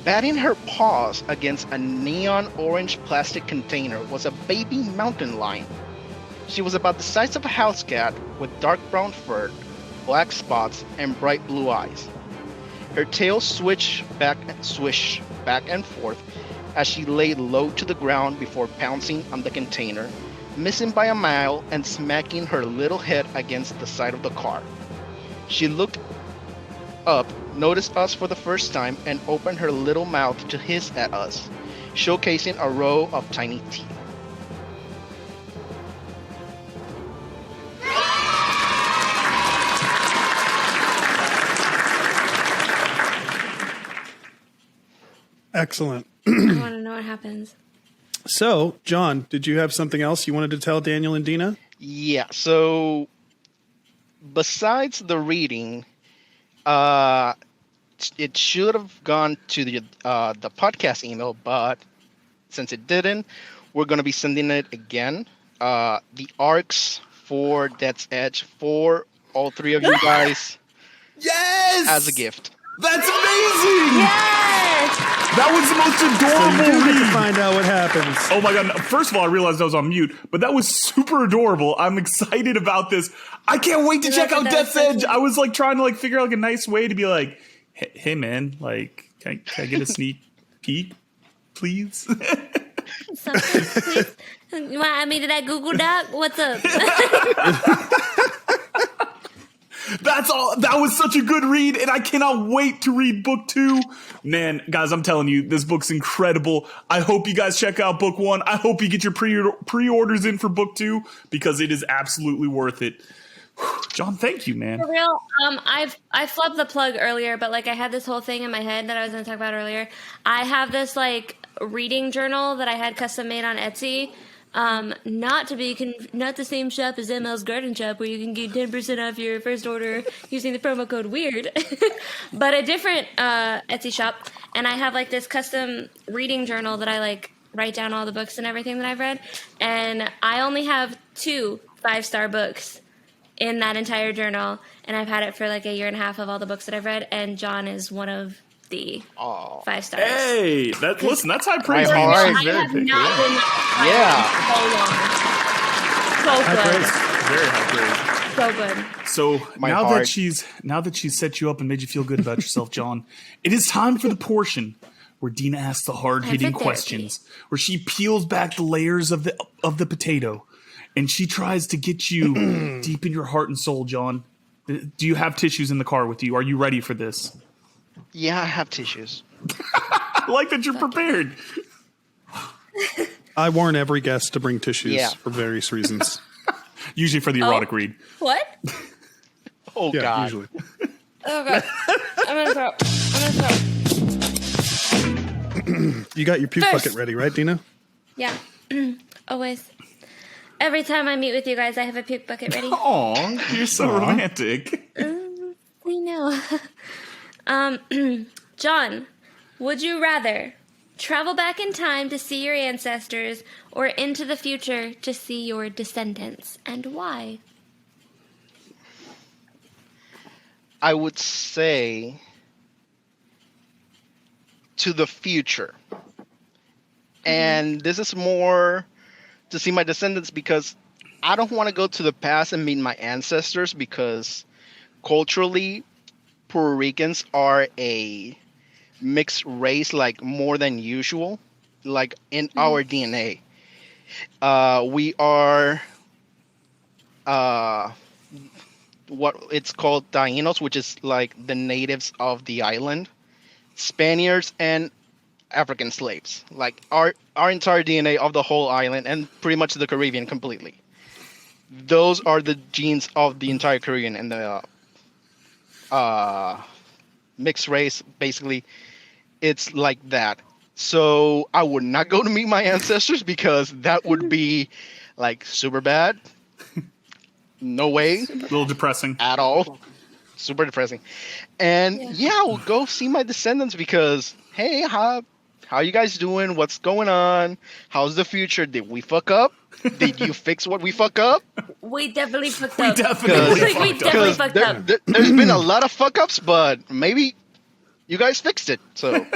Speaker 4: Batting her paws against a neon orange plastic container was a baby mountain lion. She was about the size of a house cat with dark brown fur, black spots, and bright blue eyes. Her tail swished back and forth as she lay low to the ground before pouncing on the container, missing by a mile and smacking her little head against the side of the car. She looked up, noticed us for the first time, and opened her little mouth to hiss at us, showcasing a row of tiny teeth.
Speaker 1: Excellent.
Speaker 3: I want to know what happens.
Speaker 1: So, John, did you have something else you wanted to tell Daniel and Dina?
Speaker 4: Yeah, so besides the reading, it should have gone to the podcast email, but since it didn't, we're going to be sending it again. The arcs for Death's Edge for all three of you guys.
Speaker 2: Yes!
Speaker 4: As a gift.
Speaker 2: That's amazing!
Speaker 3: Yes!
Speaker 2: That was the most
Speaker 1: So
Speaker 2: adorable
Speaker 1: you do get to
Speaker 2: read.
Speaker 1: find out what happens.
Speaker 2: Oh my god, first of all, I realized I was on mute, but that was super adorable. I'm excited about this. I can't wait to
Speaker 3: You
Speaker 2: check
Speaker 3: love
Speaker 2: out
Speaker 3: it,
Speaker 2: Death's
Speaker 3: that's
Speaker 2: Edge. I was like trying to like figure out like a nice way to be like, hey man, like, can I get a sneak peek, please?
Speaker 3: Something, please. You want to add me to that Google Doc? What's up?
Speaker 2: That's all. That was such a good read, and I cannot wait to read book 2. Man, guys, I'm telling you, this book's incredible. I hope you guys check out book 1. I hope you get your pre-orders in for book 2 because it is absolutely worth it. John, thank you, man.
Speaker 3: For real, I flubbed the plug earlier, but like I had this whole thing in my head that I was going to talk about earlier. I have this like reading journal that I had custom made on Etsy. Not the same shop as ML's Garden Shop where you can get 10% off your first order using the promo code WEIRD, but a different Etsy shop. And I have like this custom reading journal that I like write down all the books and everything that I've read. And I only have 2 5-star books in that entire journal, and I've had it for like a year and a half of all the books that I've read. And John is one of the 5 stars.
Speaker 2: Hey, listen, that's high praise.
Speaker 4: My
Speaker 2: man.
Speaker 4: heart.
Speaker 2: She's
Speaker 3: I
Speaker 2: very
Speaker 3: have
Speaker 2: picky.
Speaker 3: not been
Speaker 2: Yeah.
Speaker 3: so long. So good.
Speaker 1: High praise.
Speaker 3: So good.
Speaker 2: So
Speaker 4: My
Speaker 2: now
Speaker 4: heart.
Speaker 2: that she's set you up and made you feel good about yourself, John, it is time for the portion where Dina asks the hard-hitting
Speaker 3: Effort therapy.
Speaker 2: questions, where she peels back the layers of the potato, and she tries to get you deep in your heart and soul, John. Do you have tissues in the car with you? Are you ready for this?
Speaker 4: Yeah, I have tissues.
Speaker 2: I like that you're prepared.
Speaker 1: I warn every guest to bring tissues
Speaker 4: Yeah.
Speaker 1: for various reasons.
Speaker 2: Usually for the erotic read.
Speaker 3: what?
Speaker 4: Oh,
Speaker 1: Yeah,
Speaker 4: God.
Speaker 1: usually.
Speaker 3: Oh god. I'm gonna throw.
Speaker 1: You got your puke
Speaker 3: First.
Speaker 1: bucket ready, right, Dina?
Speaker 3: Yeah. Always. Every time I meet with you guys, I have a puke bucket ready.
Speaker 2: Aw, you're so romantic.
Speaker 3: We know. John, would you rather travel back in time to see your ancestors or into the future to see your descendants, and why?
Speaker 4: I would say to the future. And this is more to see my descendants because I don't want to go to the past and meet my ancestors because culturally, Puerto Ricans are a mixed race, like more than usual. like in our DNA. We are what it's called Taínos, which is like the natives of the island, Spaniards, and African slaves. Like our entire DNA of the whole island and pretty much the Caribbean completely. Those are the genes of the entire Caribbean and the mixed race. Basically, it's like that. So I would not go to meet my ancestors because that would be like super bad. No way.
Speaker 2: A little depressing.
Speaker 4: At all. Super depressing. And yeah, we'll go see my descendants because, hey, how you guys doing? What's going on? How's the future? Did we fuck up? Did you fix what we fuck up?
Speaker 3: We definitely fucked
Speaker 2: We
Speaker 3: up.
Speaker 2: definitely
Speaker 3: fucked up.
Speaker 4: There's been a lot of fuck ups, but maybe you guys fixed it. So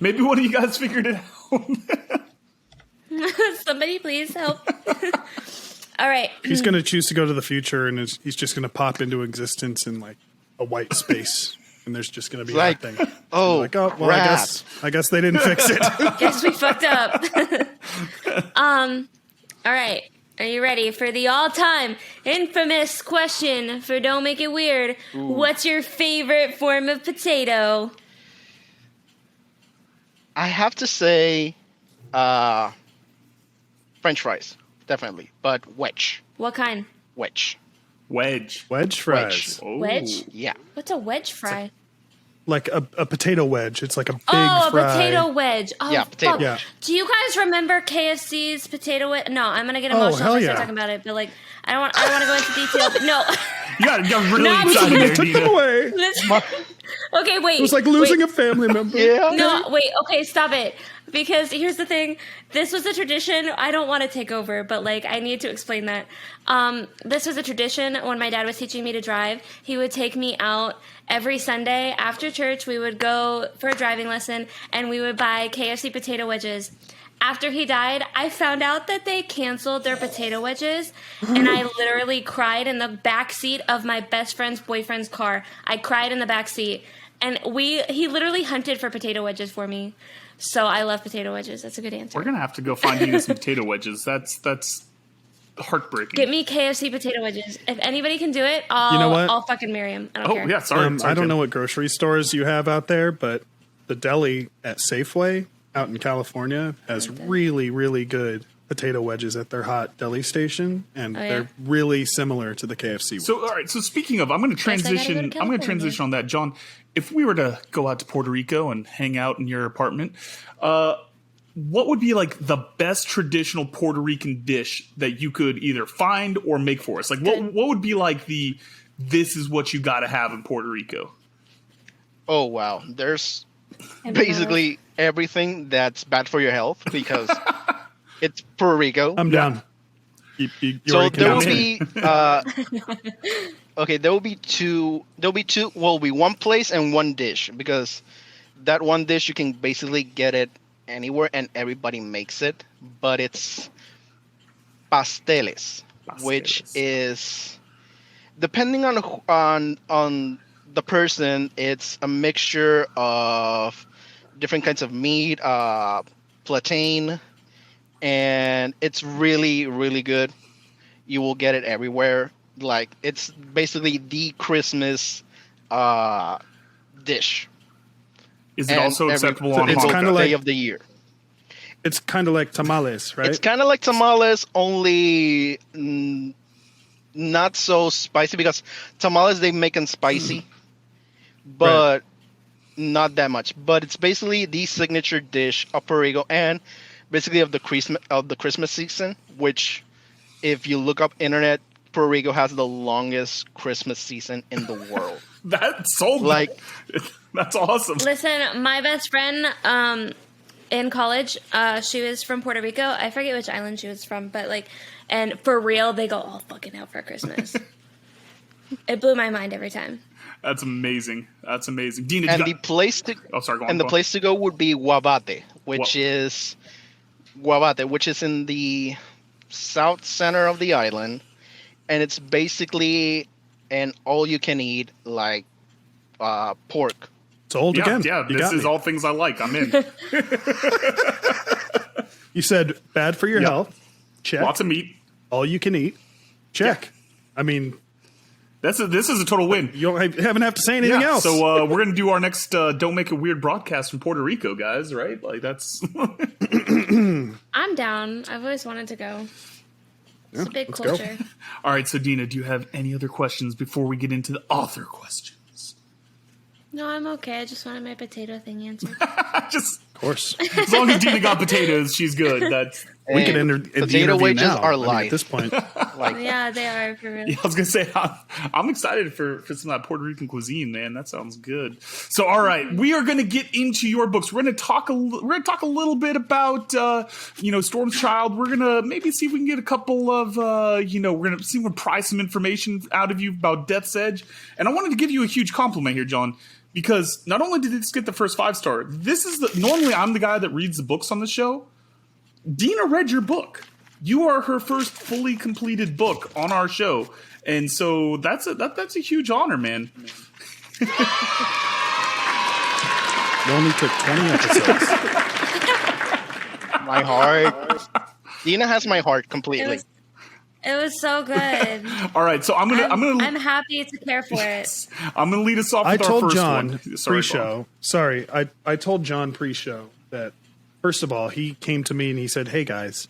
Speaker 2: Maybe one of you guys figured it out.
Speaker 3: Somebody please help. All right.
Speaker 1: He's going to choose to go to the future, and he's just going to pop into existence in like a white space, and there's just going to be
Speaker 4: like,
Speaker 1: nothing.
Speaker 4: oh,
Speaker 1: Like, oh, well,
Speaker 4: crap.
Speaker 1: I guess they didn't fix it.
Speaker 3: Guess we fucked up. All right. Are you ready for the all-time infamous question for Don't Make It Weird?
Speaker 4: Ooh.
Speaker 3: What's your favorite form of potato?
Speaker 4: I have to say, French fries, definitely, but wedge.
Speaker 3: What kind?
Speaker 4: Wedge.
Speaker 2: Wedge.
Speaker 1: Wedge fries.
Speaker 2: Oh.
Speaker 3: Wedge?
Speaker 4: Yeah.
Speaker 3: What's a wedge fry?
Speaker 1: Like a potato wedge. It's like a big
Speaker 3: Oh, a
Speaker 1: fry.
Speaker 3: potato wedge. Oh,
Speaker 4: Yeah, potato.
Speaker 3: fuck.
Speaker 1: Yeah.
Speaker 3: Do you guys remember KFC's potato wedge? No, I'm gonna get
Speaker 1: Oh,
Speaker 3: emotional
Speaker 1: hell
Speaker 3: if I
Speaker 1: yeah.
Speaker 3: start talking about it, but like, I don't want to go into detail. But no.
Speaker 2: You got really
Speaker 3: No,
Speaker 2: excited
Speaker 3: we
Speaker 2: there,
Speaker 1: Took them
Speaker 2: Dina.
Speaker 1: away.
Speaker 3: Listen. Okay, wait.
Speaker 1: It was like losing a family member.
Speaker 4: Yeah.
Speaker 3: No, wait, okay, stop it. Because here's the thing. This was a tradition. I don't want to take over, but like I need to explain that. This was a tradition when my dad was teaching me to drive. He would take me out every Sunday after church. We would go for a driving lesson and we would buy KFC potato wedges. After he died, I found out that they canceled their potato wedges, and I literally cried in the back seat of my best friend's boyfriend's car. I cried in the back seat, and he literally hunted for potato wedges for me. So I love potato wedges. That's a good answer.
Speaker 2: We're gonna have to go find Dina some potato wedges. That's heartbreaking.
Speaker 3: Get me KFC potato wedges. If anybody can do it, I'll,
Speaker 1: You know what?
Speaker 3: I'll fucking marry him. I don't
Speaker 2: Oh
Speaker 3: care.
Speaker 2: yeah, sorry.
Speaker 1: I don't know what grocery stores you have out there, but the deli at Safeway out in California has really, really good potato wedges at their hot deli station, and
Speaker 3: yeah?
Speaker 1: they're really similar to the KFC.
Speaker 2: So all right. So speaking of, I'm going to
Speaker 3: Guess I gotta go to
Speaker 2: transition. I'm going to
Speaker 3: California.
Speaker 2: transition on that, John. If we were to go out to Puerto Rico and hang out in your apartment, what would be like the best traditional Puerto Rican dish that you could either find or make for us? Like what would be like this is what you got to have in Puerto Rico?
Speaker 4: Oh wow. There's basically everything that's bad for your health because it's Puerto Rico.
Speaker 1: I'm down. You
Speaker 4: So
Speaker 1: already
Speaker 4: there will
Speaker 1: convinced me.
Speaker 4: be okay. There will be two. There'll be two. Well, be one place and one dish because that one dish you can basically get it anywhere and everybody makes it. But it's pasteles, which is depending on the person. It's a mixture of different kinds of meat, plantain, and it's really, really good. You will get it everywhere. Like it's basically the Christmas dish.
Speaker 2: Is it
Speaker 4: And
Speaker 2: also acceptable on
Speaker 1: it's
Speaker 4: single
Speaker 1: kinda
Speaker 2: Hanukkah?
Speaker 1: like-
Speaker 4: day of the year.
Speaker 1: It's kind of like tamales, right?
Speaker 4: It's kind of like tamales, only not so spicy because tamales they make them spicy, but not that much. But it's basically the signature dish of Puerto Rico and basically of the Christmas season. Which, if you look up internet, Puerto Rico has the longest Christmas season in the world.
Speaker 2: That's sold.
Speaker 4: Like,
Speaker 2: that's awesome.
Speaker 3: Listen, my best friend in college, she was from Puerto Rico. I forget which island she was from, but like, and for real, they go all fucking out for Christmas. It blew my mind every time.
Speaker 2: That's amazing. That's amazing. Dina,
Speaker 4: and the place to
Speaker 2: sorry, go on.
Speaker 4: and the
Speaker 2: go on.
Speaker 4: place to go would be Guabate, which is in the south center of the island, and it's basically an all-you-can-eat like pork
Speaker 1: It's old again.
Speaker 2: Yeah,
Speaker 1: You
Speaker 2: this
Speaker 1: got
Speaker 2: is
Speaker 1: me.
Speaker 2: all things I like. I'm in.
Speaker 1: You said bad for your
Speaker 2: Yep.
Speaker 1: health. Check.
Speaker 2: Lots of meat.
Speaker 1: All you can eat. Check. I mean,
Speaker 2: This is a total win.
Speaker 1: you don't have to say anything else.
Speaker 2: So we're gonna do our next Don't Make It Weird broadcast from Puerto Rico, guys. Right? Like that's.
Speaker 3: I'm down. I've always wanted to go. It's a big
Speaker 1: let's go.
Speaker 3: culture.
Speaker 2: All right. So Dina, do you have any other questions before we get into the author questions?
Speaker 3: No, I'm okay. I just wanted my potato thing answered.
Speaker 2: Just
Speaker 1: Of course.
Speaker 2: as long as Dina got potatoes, she's good. That's.
Speaker 1: We can
Speaker 4: And
Speaker 1: end the
Speaker 4: potato
Speaker 1: interview
Speaker 4: wages
Speaker 1: now.
Speaker 4: are
Speaker 1: I mean,
Speaker 4: life.
Speaker 1: at this point.
Speaker 4: Like,
Speaker 3: Yeah, they are for real.
Speaker 2: Yeah, I was gonna say I'm excited for some of that Puerto Rican cuisine, man. That sounds good. So, all right, we are gonna get into your books. We're gonna talk a little bit about Storm's Child. We're gonna maybe see if we can get a couple of we're gonna see if we can pry some information out of you about Death's Edge. And I wanted to give you a huge compliment here, John, because not only did this get the first 5-star, normally I'm the guy that reads the books on the show. Dina read your book. You are her first fully completed book on our show, and so that's a huge honor, man.
Speaker 1: It only took 20 episodes.
Speaker 4: my heart. Dina has my heart completely.
Speaker 3: It was so good.
Speaker 2: All right, so I'm
Speaker 3: happy to care for it.
Speaker 2: I'm gonna lead us off.
Speaker 1: I
Speaker 2: With our
Speaker 1: told
Speaker 2: first
Speaker 1: John
Speaker 2: one. Sorry,
Speaker 1: pre-show.
Speaker 2: Bob.
Speaker 1: Sorry, I told John pre-show that first of all he came to me and he said, "Hey guys,"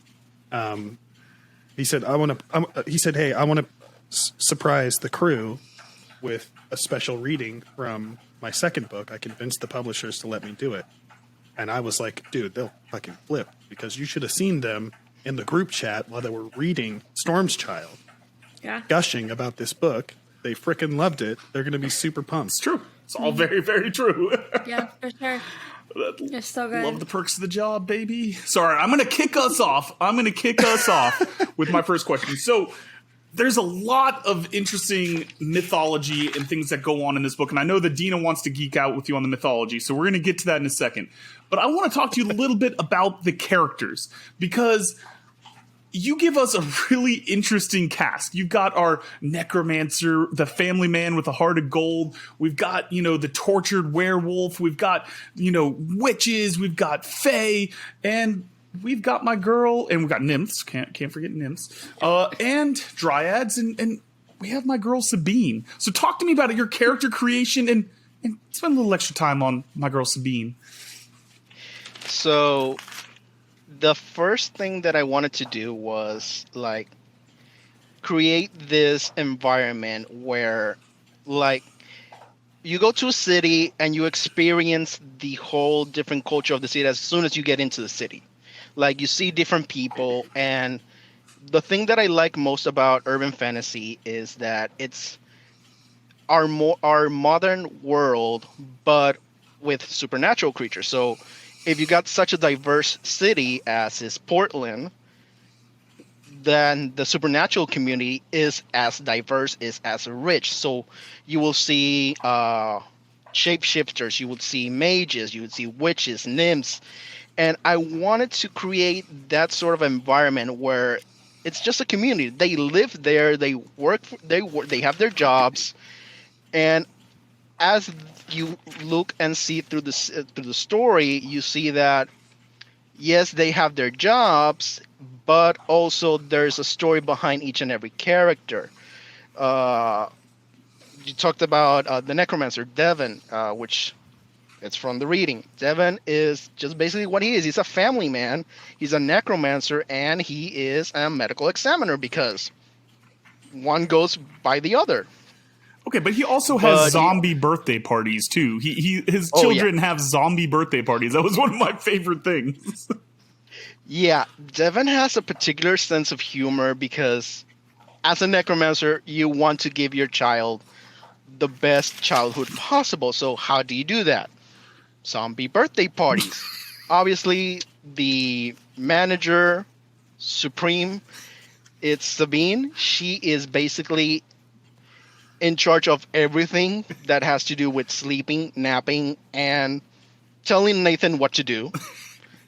Speaker 1: he said, "I want to." He said, "Hey, I want to surprise the crew with a special reading from my second book. I convinced the publishers to let me do it." And I was like, "Dude, they'll fucking flip because you should have seen them in the group chat while they were reading Storm's Child,
Speaker 3: Yeah.
Speaker 1: gushing about this book. They frickin' loved it. They're going to be super pumped."
Speaker 2: It's true. It's all very, very true.
Speaker 3: Yeah, for sure. It's so good.
Speaker 2: Love the perks of the job, baby. Sorry, I'm going to kick us off. With my first question. So, there's a lot of interesting mythology and things that go on in this book, and I know that Dina wants to geek out with you on the mythology, so we're going to get to that in a second. But I want to talk to you a little bit about the characters, because you give us a really interesting cast. You've got our necromancer, the family man with a heart of gold. We've got, the tortured werewolf. We've got, witches. We've got fae. And we've got my girl. And we've got nymphs. Can't forget nymphs. And dryads. And we have my girl Sabine. So talk to me about your character creation and spend a little extra time on my girl Sabine.
Speaker 4: So the first thing that I wanted to do was create this environment where you go to a city and you experience the whole different culture of the city as soon as you get into the city. You see different people, and the thing that I like most about urban fantasy is that it's our modern world, but with supernatural creatures. So if you got such a diverse city as is Portland, then the supernatural community is as diverse, is as rich. So you will see shapeshifters, you would see mages, you would see witches, nymphs. And I wanted to create that sort of environment where it's just a community. They live there, they work, they have their jobs, and as you look and see through the story, you see that yes, they have their jobs, but also there's a story behind each and every character. You talked about the necromancer Devon, which it's from the reading. Devon is just basically what he is. He's a family man. He's a necromancer, and he is a medical examiner because one goes by the other.
Speaker 2: Okay, but he also has zombie birthday parties too. His children have zombie birthday parties. That was one of my favorite things.
Speaker 4: Yeah, Devon has a particular sense of humor because as a necromancer, you want to give your child the best childhood possible. So how do you do that? Zombie birthday parties. Obviously, the manager, Supreme, it's Sabine. She is basically in charge of everything that has to do with sleeping, napping, and telling Nathan what to do.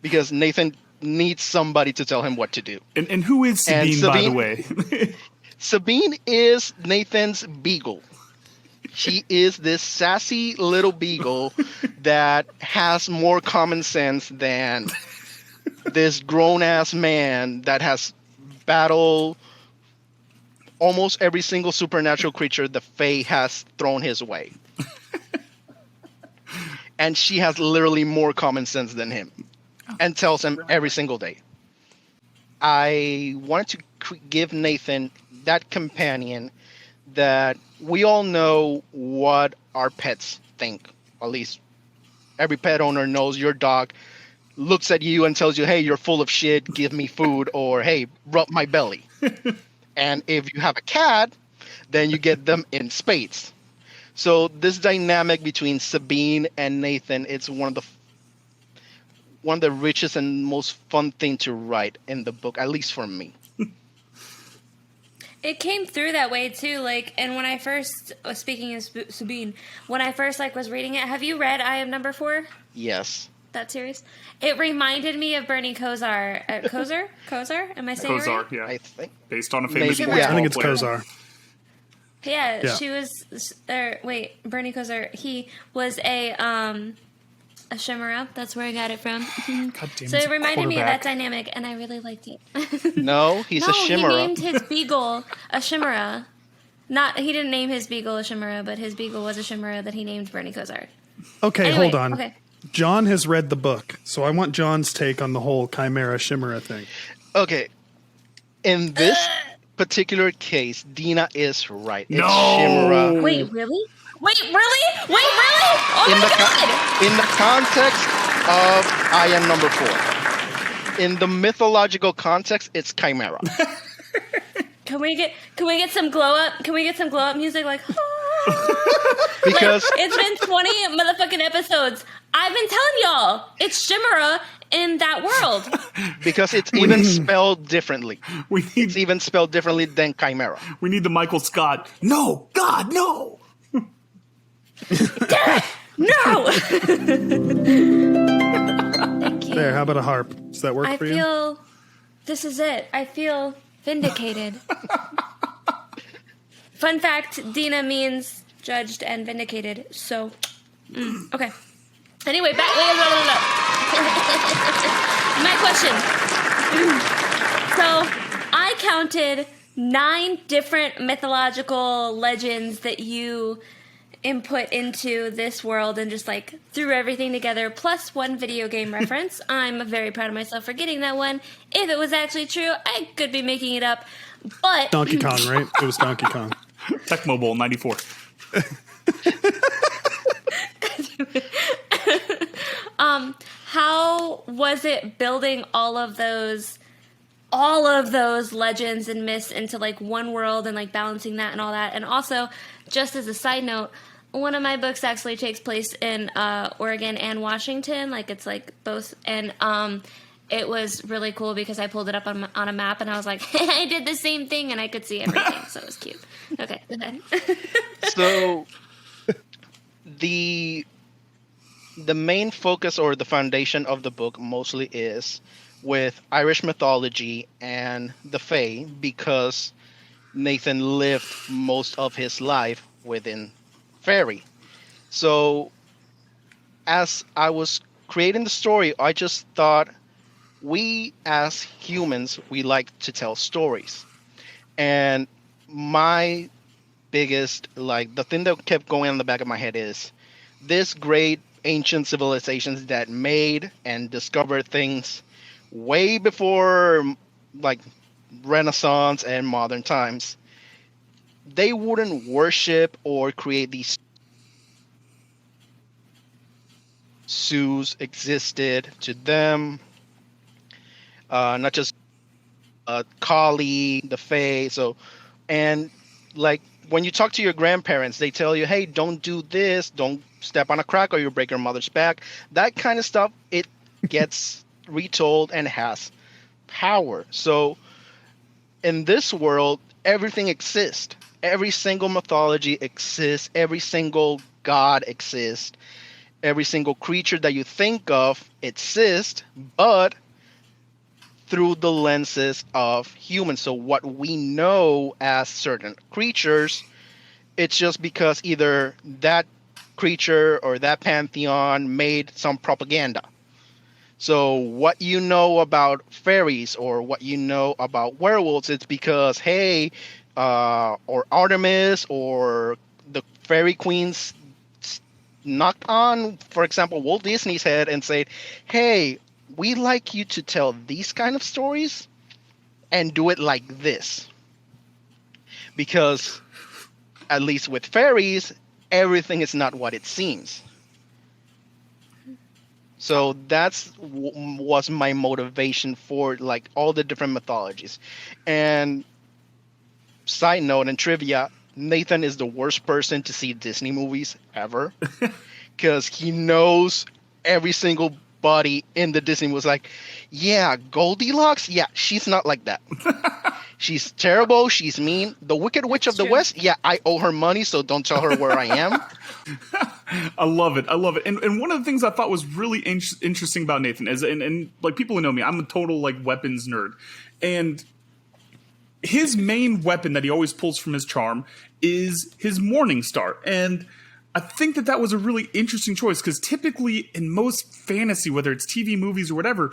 Speaker 4: Because Nathan needs somebody to tell him what to do.
Speaker 2: And who is Sabine, by the way?
Speaker 4: Sabine is Nathan's beagle. She is this sassy little beagle that has more common sense than this grown-ass man that has battled almost every single supernatural creature the Fae has thrown his way. And she has literally more common sense than him and tells him every single day. I wanted to give Nathan that companion that we all know what our pets think. At least every pet owner knows your dog looks at you and tells you, hey, you're full of shit, give me food, or hey, rub my belly. And if you have a cat, then you get them in spades. So this dynamic between Sabine and Nathan, it's one of the richest and most fun thing to write in the book, at least for me.
Speaker 3: It came through that way too, like, and when I first, speaking of Sabine, when I first was reading it, have you read I Am Number 4?
Speaker 4: Yes.
Speaker 3: That series? It reminded me of Bernie Kosar. Kosar? Am I saying it right?
Speaker 2: Kozar, yeah.
Speaker 4: I think.
Speaker 2: Based on a famous
Speaker 4: Maybe,
Speaker 2: football
Speaker 4: yeah.
Speaker 1: I think it's
Speaker 2: player.
Speaker 1: Kozar.
Speaker 3: Yeah, she was. Bernie Kosar. He was a Chimera. That's where I got it from.
Speaker 2: God damn,
Speaker 3: So
Speaker 2: he's
Speaker 3: it
Speaker 2: a
Speaker 3: reminded me of that
Speaker 2: quarterback.
Speaker 3: dynamic, and I really liked it.
Speaker 4: No, he's a Chimera.
Speaker 3: He named his beagle a Chimera. He didn't name his beagle a Chimera, but his beagle was a Chimera that he named Bernie Kosar.
Speaker 1: Okay,
Speaker 3: Anyway,
Speaker 1: hold on.
Speaker 3: okay.
Speaker 1: John has read the book, so I want John's take on the whole Chimera Chimera thing.
Speaker 4: Okay. In this particular case, Dina is right. It's
Speaker 2: No!
Speaker 4: Chimera.
Speaker 3: Wait, really? Wait, really? Oh
Speaker 4: In
Speaker 3: my
Speaker 4: the
Speaker 3: god!
Speaker 4: in the context of I Am Number 4. In the mythological context, it's Chimera.
Speaker 3: Can we get some glow up? Can we get some glow up music like?
Speaker 4: Because
Speaker 3: It's been 20 motherfucking episodes. I've been telling y'all, it's Chimera in that world.
Speaker 4: because it's even spelled differently.
Speaker 2: We
Speaker 4: It's
Speaker 2: need
Speaker 4: even spelled differently than Chimera.
Speaker 2: the Michael Scott. No, God, no.
Speaker 3: No. Thank you.
Speaker 1: There, how about a harp? Does that work
Speaker 3: I
Speaker 1: for you?
Speaker 3: feel this is it. I feel vindicated. Fun fact: Dina means judged and vindicated. So, okay. Anyway, back. My question. So, I counted 9 different mythological legends that you input into this world and just like threw everything together, plus 1 video game reference. I'm very proud of myself for getting that one. If it was actually true, I could be making it up. But
Speaker 1: Donkey Kong, right? It was Donkey Kong.
Speaker 2: Tecmo Bowl 94.
Speaker 3: how was it building all of those legends and myths into like one world and like balancing that and all that? And also, just as a side note, one of my books actually takes place in Oregon and Washington. Like it's like both, and it was really cool because I pulled it up on a map and I was like, I did the same thing and I could see everything, so it was cute. Okay, go ahead.
Speaker 4: So the main focus or the foundation of the book mostly is with Irish mythology and the Fae, because Nathan lived most of his life within fairy. So as I was creating the story, I just thought, we as humans, we like to tell stories. And my biggest, like, the thing that kept going on the back of my head is this great ancient civilizations that made and discovered things way before like Renaissance and modern times. They wouldn't worship or create these zoos existed to them. Not just Kali, the Fae. So, and like when you talk to your grandparents, they tell you, hey, don't do this, don't step on a crack or you'll break your mother's back. That kind of stuff, it gets retold and has power. So in this world, everything exists. Every single mythology exists. Every single god exists. Every single creature that you think of exists, but through the lenses of humans. So what we know as certain creatures it's just because either that creature or that pantheon made some propaganda. So what you know about fairies or what you know about werewolves, it's because, hey, or Artemis or the fairy queens knocked on, for example, Walt Disney's head and said, hey, we like you to tell these kind of stories and do it like this. Because, at least with fairies, everything is not what it seems. So that's was my motivation for like all the different mythologies. And side note and trivia, Nathan is the worst person to see Disney movies ever because he knows every single body in the Disney was like, yeah, Goldilocks, yeah, she's not like that. She's terrible, she's mean. The Wicked Witch of the West, yeah, I owe her money, so don't tell her where I am.
Speaker 2: I love it. And one of the things I thought was really interesting about Nathan is, and like people who know me, I'm a total like weapons nerd. And his main weapon that he always pulls from his charm is his Morning Star. And I think that was a really interesting choice because typically in most fantasy, whether it's TV, movies, or whatever,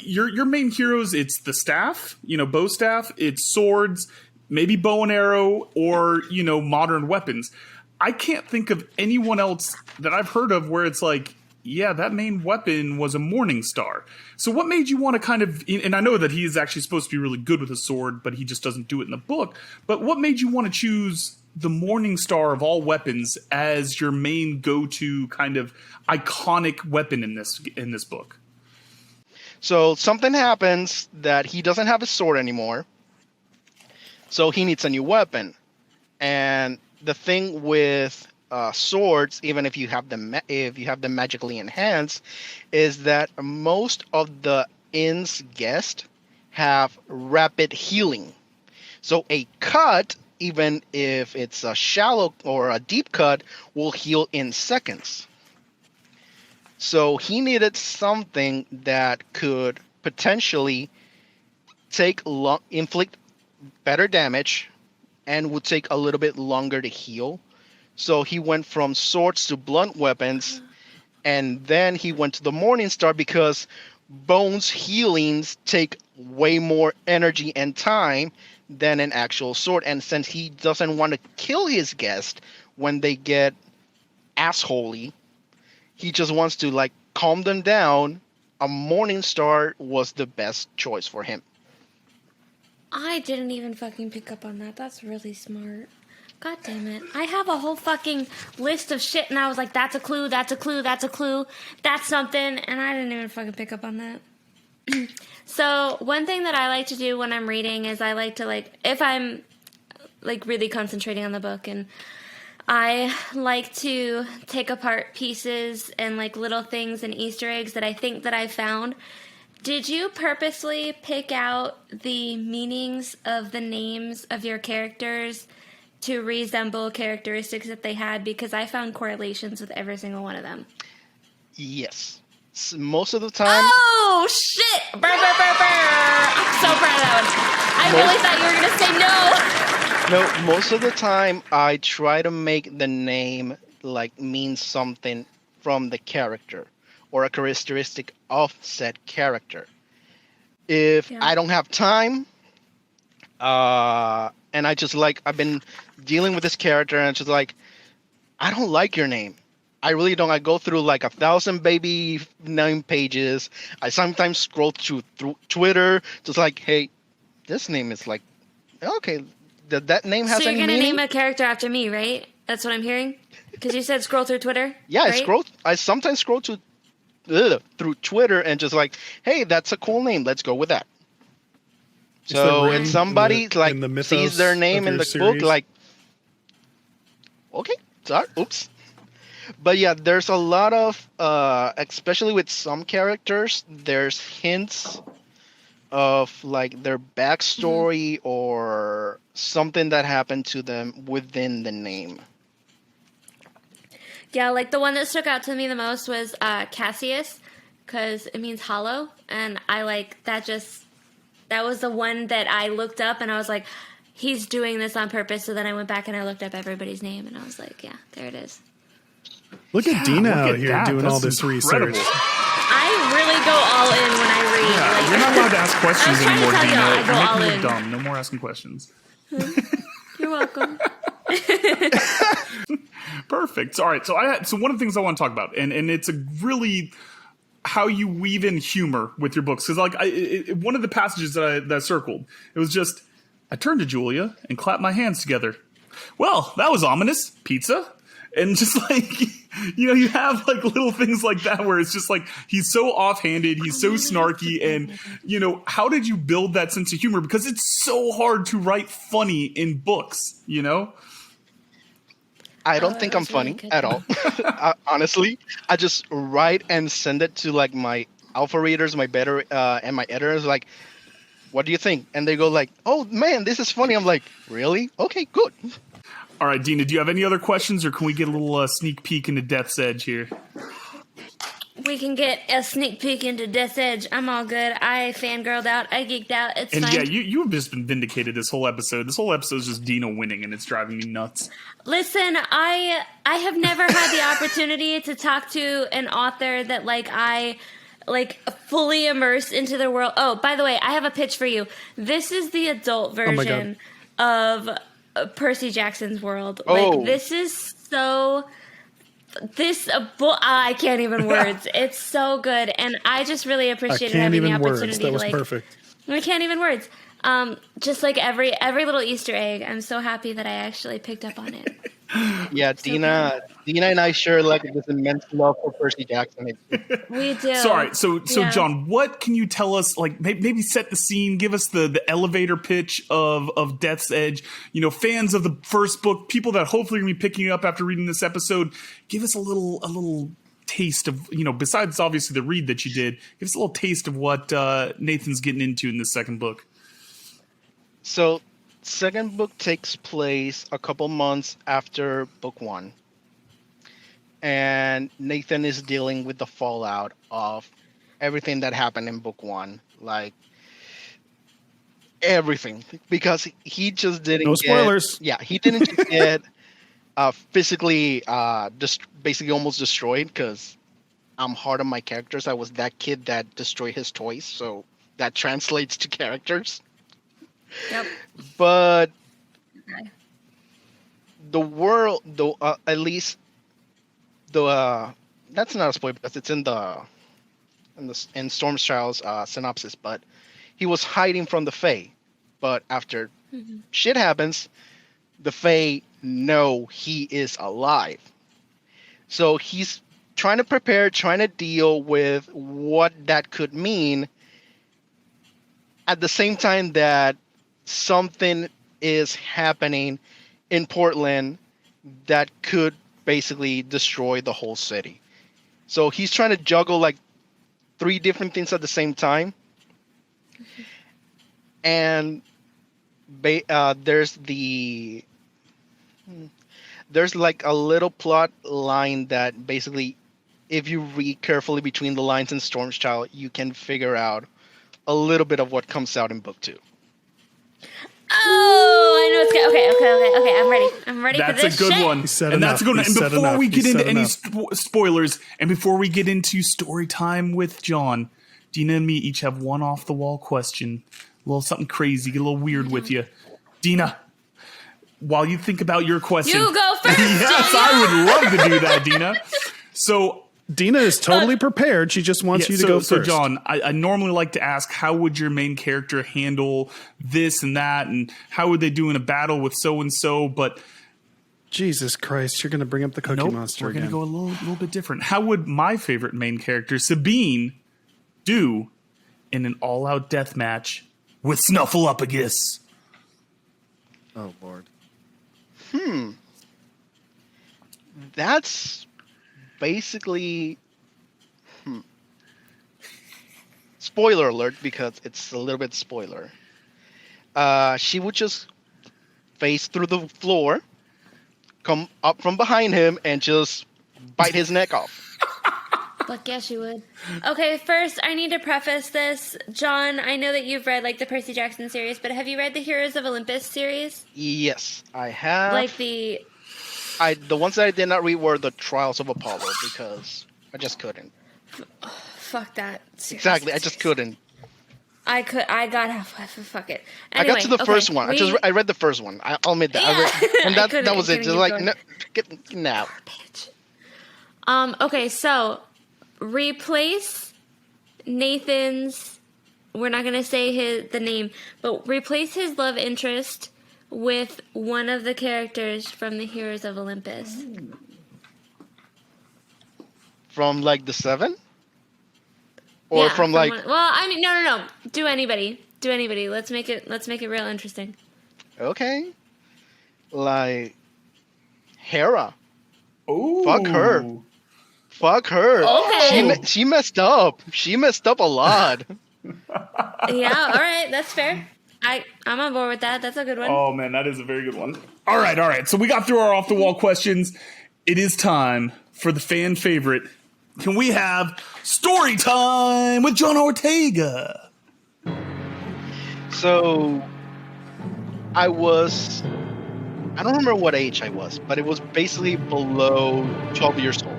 Speaker 2: your main heroes, it's the staff, bow staff, it's swords, maybe bow and arrow, or, modern weapons. I can't think of anyone else that I've heard of where it's like, yeah, that main weapon was a Morning Star. So what made you want to kind of, and I know that he is actually supposed to be really good with a sword, but he just doesn't do it in the book. But what made you want to choose the Morning Star of all weapons as your main go-to kind of iconic weapon in this book?
Speaker 4: So something happens that he doesn't have his sword anymore. So he needs a new weapon. And the thing with swords, even if you have them magically enhanced, is that most of the inn's guests have rapid healing. So a cut, even if it's a shallow or a deep cut, will heal in seconds. So he needed something that could potentially inflict better damage and would take a little bit longer to heal. So he went from swords to blunt weapons, and then he went to the Morning Star because bones healings take way more energy and time than an actual sword. And since he doesn't want to kill his guest when they get assholey, he just wants to like calm them down. A Morning Star was the best choice for him.
Speaker 3: I didn't even fucking pick up on that. That's really smart. God damn it. I have a whole fucking list of shit and I was like, that's a clue, that's a clue, that's a clue, that's something, and I didn't even fucking pick up on that. So one thing that I like to do when I'm reading is I like to if I'm really concentrating on the book, and I like to take apart pieces and little things and Easter eggs that I think that I found. Did you purposely pick out the meanings of the names of your characters to resemble characteristics that they had? Because I found correlations with every single one of them.
Speaker 4: Yes. Most of the time...
Speaker 3: Oh, shit! Burr, burr, burr, burr. I'm so proud of that one. I really thought you were going to say no.
Speaker 4: No, most of the time I try to make the name mean something from the character or a characteristic of said character. If I don't have time, and I just I've been dealing with this character and it's just I don't like your name. I really don't. I go through 1,000 baby name pages. I sometimes scroll through Twitter, just hey, this name is okay. That name has any meaning? So
Speaker 3: you're gonna name a character after me, right? That's what I'm hearing. Because you said scroll through Twitter.
Speaker 4: Yeah,
Speaker 3: right?
Speaker 4: I sometimes scroll through Twitter and just hey, that's a cool name. Let's go with that. So if somebody sees their name in the
Speaker 1: series?
Speaker 4: book, okay, sorry, oops. But yeah, there's a lot of, especially with some characters, there's hints of their backstory or something that happened to them within the name.
Speaker 3: Yeah, the one that stuck out to me the most was Cassius, because it means hollow, and I that was the one that I looked up and I was like, he's doing this on purpose. So then I went back and I looked up everybody's name, and I was like, yeah, there it is.
Speaker 1: Look at Dina
Speaker 2: look
Speaker 1: out
Speaker 2: at
Speaker 1: here
Speaker 2: that.
Speaker 1: doing all
Speaker 2: That's
Speaker 1: this
Speaker 2: incredible.
Speaker 1: research.
Speaker 3: I really go all in when I read.
Speaker 2: Yeah,
Speaker 3: like,
Speaker 2: you're not allowed to ask questions
Speaker 3: trying to
Speaker 2: anymore,
Speaker 3: tell you,
Speaker 2: Dina.
Speaker 3: I go
Speaker 2: You're
Speaker 3: all
Speaker 2: making me
Speaker 3: in.
Speaker 2: dumb. No more asking questions.
Speaker 3: You're welcome.
Speaker 2: Perfect. All right. So one of the things I want to talk about, and it's a really how you weave in humor with your books, because one of the passages that I circled, it was just, I turned to Julia and clapped my hands together. Well, that was ominous. Pizza. And just like, you have like little things like that where it's just like, he's so offhanded, he's so snarky. And, how did you build that sense of humor? Because it's so hard to write funny in books,
Speaker 4: I don't think I'm funny at all. Honestly, I just write and send it to like my alpha readers, my beta, and my editors. Like, what do you think? And they go like, "Oh man, this is funny." I'm like, "Really? Okay, good."
Speaker 2: All right, Dina, do you have any other questions, or can we get a little sneak peek into Death's Edge here?
Speaker 3: We can get a sneak peek into Death's Edge. I'm all good. I fangirled out. I geeked out. It's
Speaker 2: And
Speaker 3: fine.
Speaker 2: yeah, you've just been vindicated this whole episode. This whole episode is just Dina winning, and it's driving me nuts.
Speaker 3: Listen, I have never had the opportunity to talk to an author that I fully immersed into their world. Oh, by the way, I have a pitch for you. This is the adult version of Percy Jackson's world.
Speaker 4: Oh.
Speaker 3: This is so. I can't even words. It's so good, and I just really appreciated having the opportunity.
Speaker 1: That was perfect.
Speaker 3: I can't even words. Just like every little Easter egg, I'm so happy that I actually picked up on it.
Speaker 4: Yeah, Dina and I share like this immense love for Percy Jackson.
Speaker 3: We do.
Speaker 2: Sorry, so
Speaker 3: Yeah.
Speaker 2: John, what can you tell us? Like maybe set the scene, give us the elevator pitch of Death's Edge. Fans of the first book, people that hopefully are gonna be picking you up after reading this episode. Give us a little taste of besides obviously the read that you did. Give us a little taste of what Nathan's getting into in this second book.
Speaker 4: So, second book takes place a couple months after book one. And Nathan is dealing with the fallout of everything that happened in book one. Like, everything. Because he just didn't
Speaker 1: No spoilers.
Speaker 4: he didn't just get physically basically almost destroyed, because I'm hard on my characters. I was that kid that destroyed his toys. So, that translates to characters.
Speaker 3: Yep.
Speaker 4: But the world, though, at least that's not a spoiler because it's in Stormchild's synopsis. But he was hiding from the Fae. But after shit happens, the Fae know he is alive. So he's trying to prepare, trying to deal with what that could mean. At the same time that something is happening in Portland that could basically destroy the whole city. So he's trying to juggle like 3 different things at the same time. And there's like a little plot line that basically, if you read carefully between the lines in Stormchild, you can figure out a little bit of what comes out in book 2.
Speaker 3: Oh, I know it's good. Okay. I'm ready for
Speaker 2: That's
Speaker 3: this
Speaker 2: a good
Speaker 3: shit.
Speaker 2: one.
Speaker 1: He said
Speaker 2: And
Speaker 1: enough.
Speaker 2: that's a good one.
Speaker 1: He
Speaker 2: And
Speaker 1: said
Speaker 2: before
Speaker 1: enough.
Speaker 2: we
Speaker 1: He
Speaker 2: get into
Speaker 1: said
Speaker 2: any
Speaker 1: enough.
Speaker 2: spoilers, and before we get into story time with John, Dina and me each have one off the wall question. A little something crazy, get a little weird with you. Dina, while you think about your question.
Speaker 3: You go first.
Speaker 2: Yes,
Speaker 3: Daniel.
Speaker 2: I would love to do that, Dina. So
Speaker 1: Dina is totally prepared. She just wants you to go first.
Speaker 2: So, John, I normally like to ask, how would your main character handle this and that, and how would they do in a battle with so-and-so, but...
Speaker 1: Jesus Christ, you're going to bring up the Cookie Monster
Speaker 2: we're
Speaker 1: again.
Speaker 2: going to go a little bit different. How would my favorite main character, Sabine, do in an all-out death match with Snuffleupagus?
Speaker 1: Oh, Lord.
Speaker 4: That's basically spoiler alert, because it's a little bit spoiler. She would just face through the floor, come up from behind him, and just bite his neck off.
Speaker 3: Fuck yes, you would. Okay, first, I need to preface this. John, I know that you've read, like, the Percy Jackson series, but have you read the Heroes of Olympus series?
Speaker 4: Yes, I have.
Speaker 3: Like the
Speaker 4: ones that I did not read were the Trials of Apollo because I just couldn't.
Speaker 3: Fuck that. Seriously.
Speaker 4: Exactly, I just couldn't.
Speaker 3: I got halfway. Fuck it.
Speaker 4: I
Speaker 3: Anyway,
Speaker 4: got to the first one. I read the first one. I'll admit that.
Speaker 3: Yeah.
Speaker 4: And that was it. Just like, no, get now.
Speaker 3: Okay, so replace Nathan's. We're not gonna say the name, but replace his love interest with one of the characters from the Heroes of Olympus.
Speaker 4: From like the 7? Or from like
Speaker 3: well, I mean, no. Do anybody. Let's make it real interesting.
Speaker 4: Okay. Like Hera.
Speaker 2: Ooh.
Speaker 4: Fuck her.
Speaker 3: Okay.
Speaker 4: She messed up. She messed up a lot.
Speaker 3: Yeah, all right, that's fair. I'm on board with that. That's a good one.
Speaker 2: Oh, man, that is a very good one. All right. So we got through our off-the-wall questions. It is time for the fan favorite. Can we have story time with John Ortega?
Speaker 4: So, I don't remember what age I was, but it was basically below 12 years old.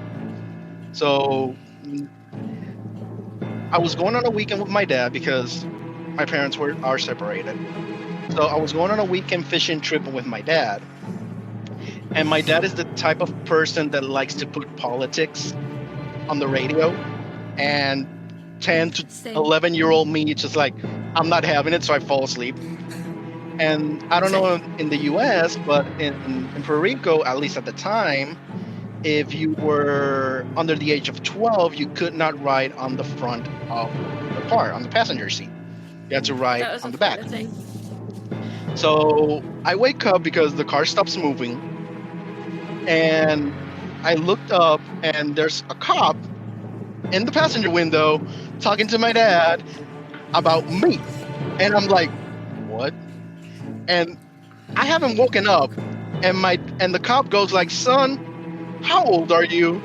Speaker 4: So, I was going on a weekend with my dad because my parents are separated. So I was going on a weekend fishing trip with my dad. And my dad is the type of person that likes to put politics on the radio. And 10 to 11-year-old me, it's just like, I'm not having it, so I fall asleep. And I don't know in the U.S., but in Puerto Rico, at least at the time, if you were under the age of 12, you could not ride on the front of the car, on the passenger seat. You had to ride on the back. So I wake up because the car stops moving. And I looked up, and there's a cop in the passenger window talking to my dad about me. And I'm like, what? And I haven't woken up. And the cop goes like, son, how old are you?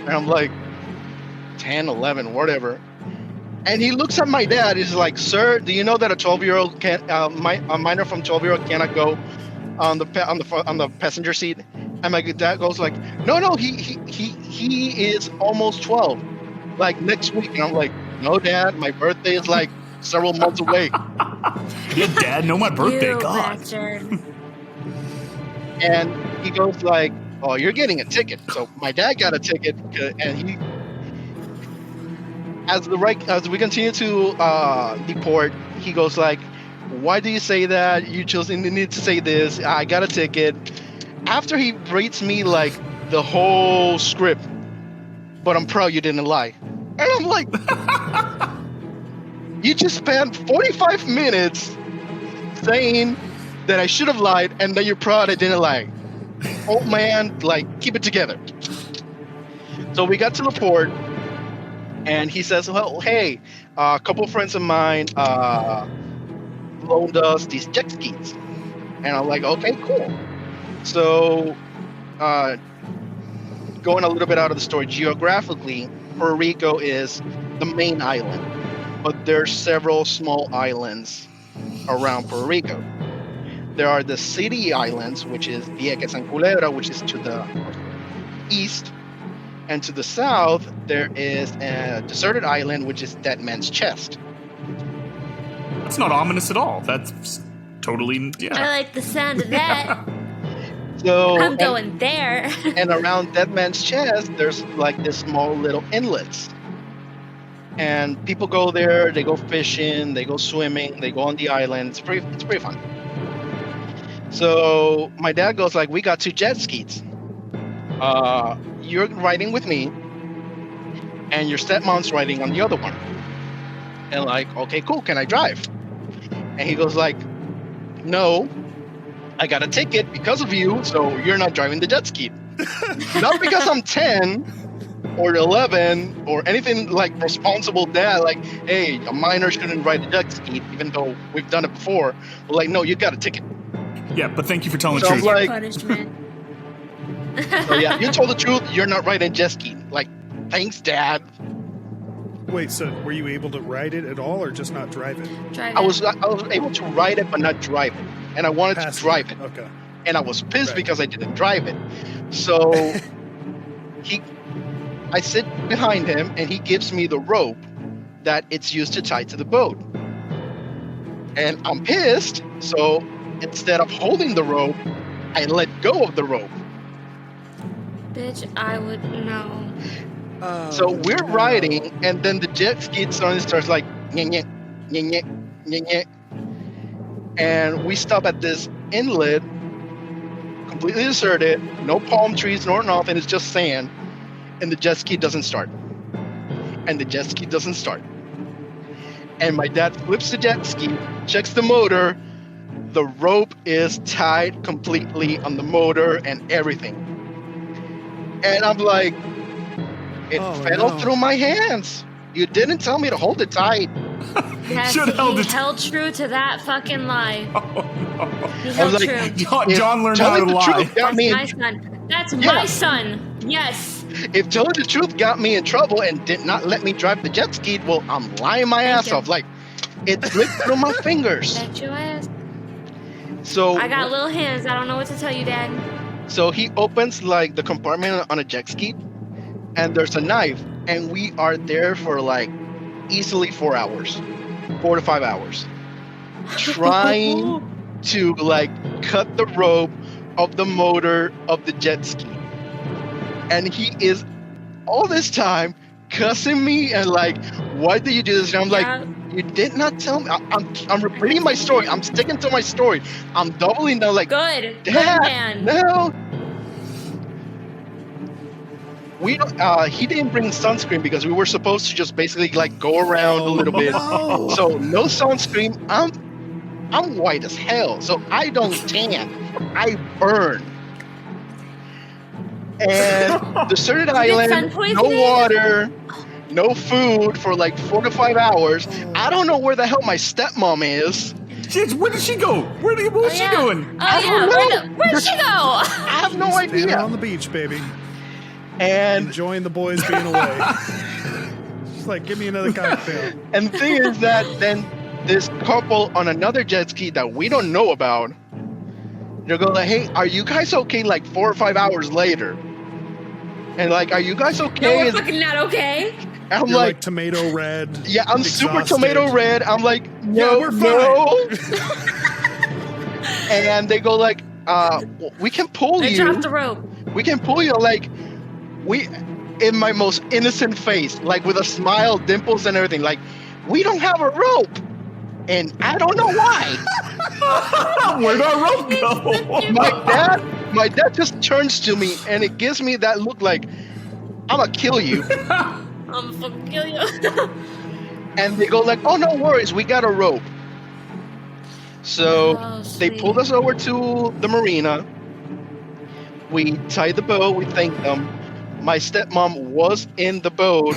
Speaker 4: And I'm like, 10, 11, whatever. And he looks at my dad. He's like, sir, do you know that a 12-year-old a minor from 12-year-old cannot go on the passenger seat? And my dad goes like, no, he is almost 12, like next week. And I'm like, no, Dad, my birthday is like several months away.
Speaker 2: Yeah, Dad, know my birthday, God.
Speaker 4: And he goes like, oh, you're getting a ticket. So my dad got a ticket, and he, as we continue to deport, he goes like, why do you say that? You just need to say this. I got a ticket. After he reads me like the whole script, but I'm proud you didn't lie. And I'm like, you just spent 45 minutes saying that I should have lied, and that you're proud I didn't lie. Oh man, like, keep it together. So we got to the port, and he says, well, hey, a couple friends of mine loaned us these jet skis. And I'm like, okay, cool. So, going a little bit out of the story, geographically, Puerto Rico is the main island, but there's several small islands around Puerto Rico. There are the city islands, which is Vieques and Culebra, which is to the east, and to the south, there is a deserted island, which is Dead Man's Chest.
Speaker 2: That's not ominous at all. That's totally, yeah.
Speaker 3: I like the sound of that.
Speaker 4: So,
Speaker 3: I'm going there.
Speaker 4: And around Dead Man's Chest, there's like this small little inlets. And people go there, they go fishing, they go swimming, they go on the island. It's pretty fun. So my dad goes like, we got 2 jet skis. You're riding with me, and your stepmom's riding on the other one. And like, okay, cool, can I drive? And he goes like, no, I got a ticket because of you, so you're not driving the jet ski. Not because I'm 10 or 11 or anything like responsible dad, like, hey, a minor shouldn't ride the jet ski, even though we've done it before. But like, no, you got a ticket.
Speaker 2: Yeah, but thank you for telling the
Speaker 4: So
Speaker 2: truth.
Speaker 4: I'm like,
Speaker 3: Punishment.
Speaker 4: so yeah, you told the truth, you're not riding jet ski. Like, Thanks, Dad.
Speaker 1: Wait, so were you able to ride it at all, or just not drive it?
Speaker 3: Drive
Speaker 4: I
Speaker 3: it.
Speaker 4: was able to ride it, but not drive it. And I wanted to drive it.
Speaker 1: Okay.
Speaker 4: And I was pissed
Speaker 1: Right.
Speaker 4: because I didn't drive it. So I sit behind him, and he gives me the rope that it's used to tie to the boat. And I'm pissed, so instead of holding the rope, I let go of the rope.
Speaker 3: Bitch, I would know.
Speaker 4: So we're riding, and then the jet ski suddenly starts like, nyeh, nyeh, nyeh, nyeh, nyeh, nyeh. And we stop at this inlet, completely deserted, no palm trees nor nothing, it's just sand, and the jet ski doesn't start. And the jet ski doesn't start. And my dad flips the jet ski, checks the motor, the rope is tied completely on the motor and everything. And I'm like, it fell through my hands. You didn't tell me to hold it tight.
Speaker 3: Yes,
Speaker 2: Should've held
Speaker 3: he
Speaker 2: it.
Speaker 3: held true to that fucking lie. He
Speaker 4: I
Speaker 3: held
Speaker 4: was
Speaker 3: true.
Speaker 4: like,
Speaker 2: John learned how
Speaker 4: telling
Speaker 2: to
Speaker 4: the
Speaker 2: lie.
Speaker 4: truth got
Speaker 3: That's
Speaker 4: me.
Speaker 3: my son. That's
Speaker 4: Yeah.
Speaker 3: my son. Yes.
Speaker 4: If telling the truth got me in trouble and did not let me drive the jet ski, well, I'm lying my ass
Speaker 3: you.
Speaker 4: off. Like, it slipped through my fingers.
Speaker 3: Bet your ass.
Speaker 4: So
Speaker 3: I got little hands. I don't know what to tell you, Dad.
Speaker 4: So he opens like the compartment on a jet ski, and there's a knife, and we are there for like easily 4 hours, 4 to 5 hours, trying to like cut the rope of the motor of the jet ski. And he is all this time cussing me and like, why did you do this? And I'm like, you did not tell me. I'm repeating my story. I'm sticking to my story. I'm doubling down like,
Speaker 3: Good. Good
Speaker 4: Dad,
Speaker 3: man.
Speaker 4: no. We don't, he didn't bring sunscreen because we were supposed to just basically like go around a little bit.
Speaker 1: no.
Speaker 4: So no sunscreen. I'm white as hell, so I don't tan. I burn. And deserted
Speaker 3: sun
Speaker 4: island, no
Speaker 3: poisoning?
Speaker 4: water, no food for like 4 to 5 hours. I don't know where the hell my stepmom is.
Speaker 2: Jeez, where did she go? Where was she going?
Speaker 3: Oh, yeah. Where'd she go?
Speaker 4: I have no
Speaker 1: Standing
Speaker 4: idea.
Speaker 1: on the beach, baby,
Speaker 4: And
Speaker 1: enjoying the boys being away. She's like, give me another cocktail.
Speaker 4: And the thing is that then this couple on another jet ski that we don't know about, they're going like, hey, are you guys okay like 4 or 5 hours later? And like, are you guys
Speaker 3: No,
Speaker 4: okay?
Speaker 3: we're
Speaker 4: And
Speaker 3: fucking not okay.
Speaker 4: I'm
Speaker 1: You're
Speaker 4: like,
Speaker 1: like tomato red.
Speaker 4: yeah, I'm super
Speaker 1: exhausted.
Speaker 4: tomato red. I'm like, no,
Speaker 1: we're
Speaker 4: no. And they go like, we can pull
Speaker 3: I
Speaker 4: you.
Speaker 3: dropped the rope.
Speaker 4: We can pull you. Like, we, in my most innocent face, like with a smile, dimples and everything, like, we don't have a rope. And I don't know why.
Speaker 2: Where'd our rope go?
Speaker 4: My dad just turns to me and it gives me that look like, I'm gonna kill you.
Speaker 3: I'm fucking kill you.
Speaker 4: And they go like, oh, no worries, we got a rope. So
Speaker 3: Oh,
Speaker 4: they
Speaker 3: sweet.
Speaker 4: pulled us over to the marina. We tied the boat, we thanked them. My stepmom was in the boat,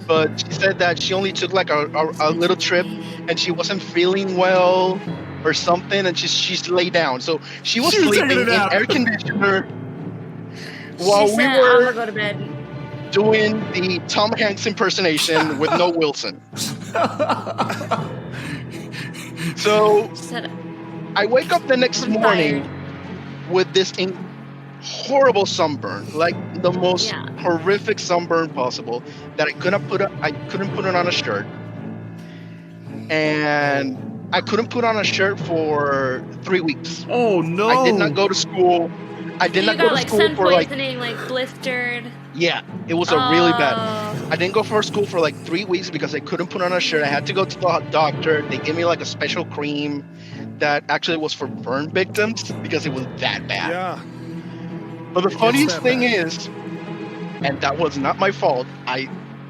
Speaker 4: but she said that she only took like a little trip and she wasn't feeling well or something, and she's laid down. So she was
Speaker 2: She was
Speaker 4: sleeping
Speaker 2: taking
Speaker 4: in
Speaker 2: a nap.
Speaker 4: air conditioner while
Speaker 3: She
Speaker 4: we
Speaker 3: said, I'm
Speaker 4: were
Speaker 3: gonna go to bed.
Speaker 4: doing the Tom Hanks impersonation with no Wilson. So
Speaker 3: She said,
Speaker 4: I wake up the next
Speaker 3: I'm
Speaker 4: morning
Speaker 3: tired.
Speaker 4: with this horrible sunburn, like the most
Speaker 3: Yeah.
Speaker 4: horrific sunburn possible. That I couldn't put it on a shirt, and I couldn't put on a shirt for 3 weeks.
Speaker 2: Oh no!
Speaker 4: I did not go to school. I did
Speaker 3: you
Speaker 4: not
Speaker 3: got
Speaker 4: go to
Speaker 3: like
Speaker 4: school
Speaker 3: sun
Speaker 4: for like
Speaker 3: poisoning, like blistered.
Speaker 4: yeah, it was a really bad.
Speaker 3: Oh.
Speaker 4: I didn't go for school for like 3 weeks because I couldn't put on a shirt. I had to go to the doctor. They gave me like a special cream that actually was for burn victims because it was that bad.
Speaker 1: Yeah.
Speaker 4: But the funniest
Speaker 1: that
Speaker 4: thing
Speaker 1: bad.
Speaker 4: is, and that was not my fault, I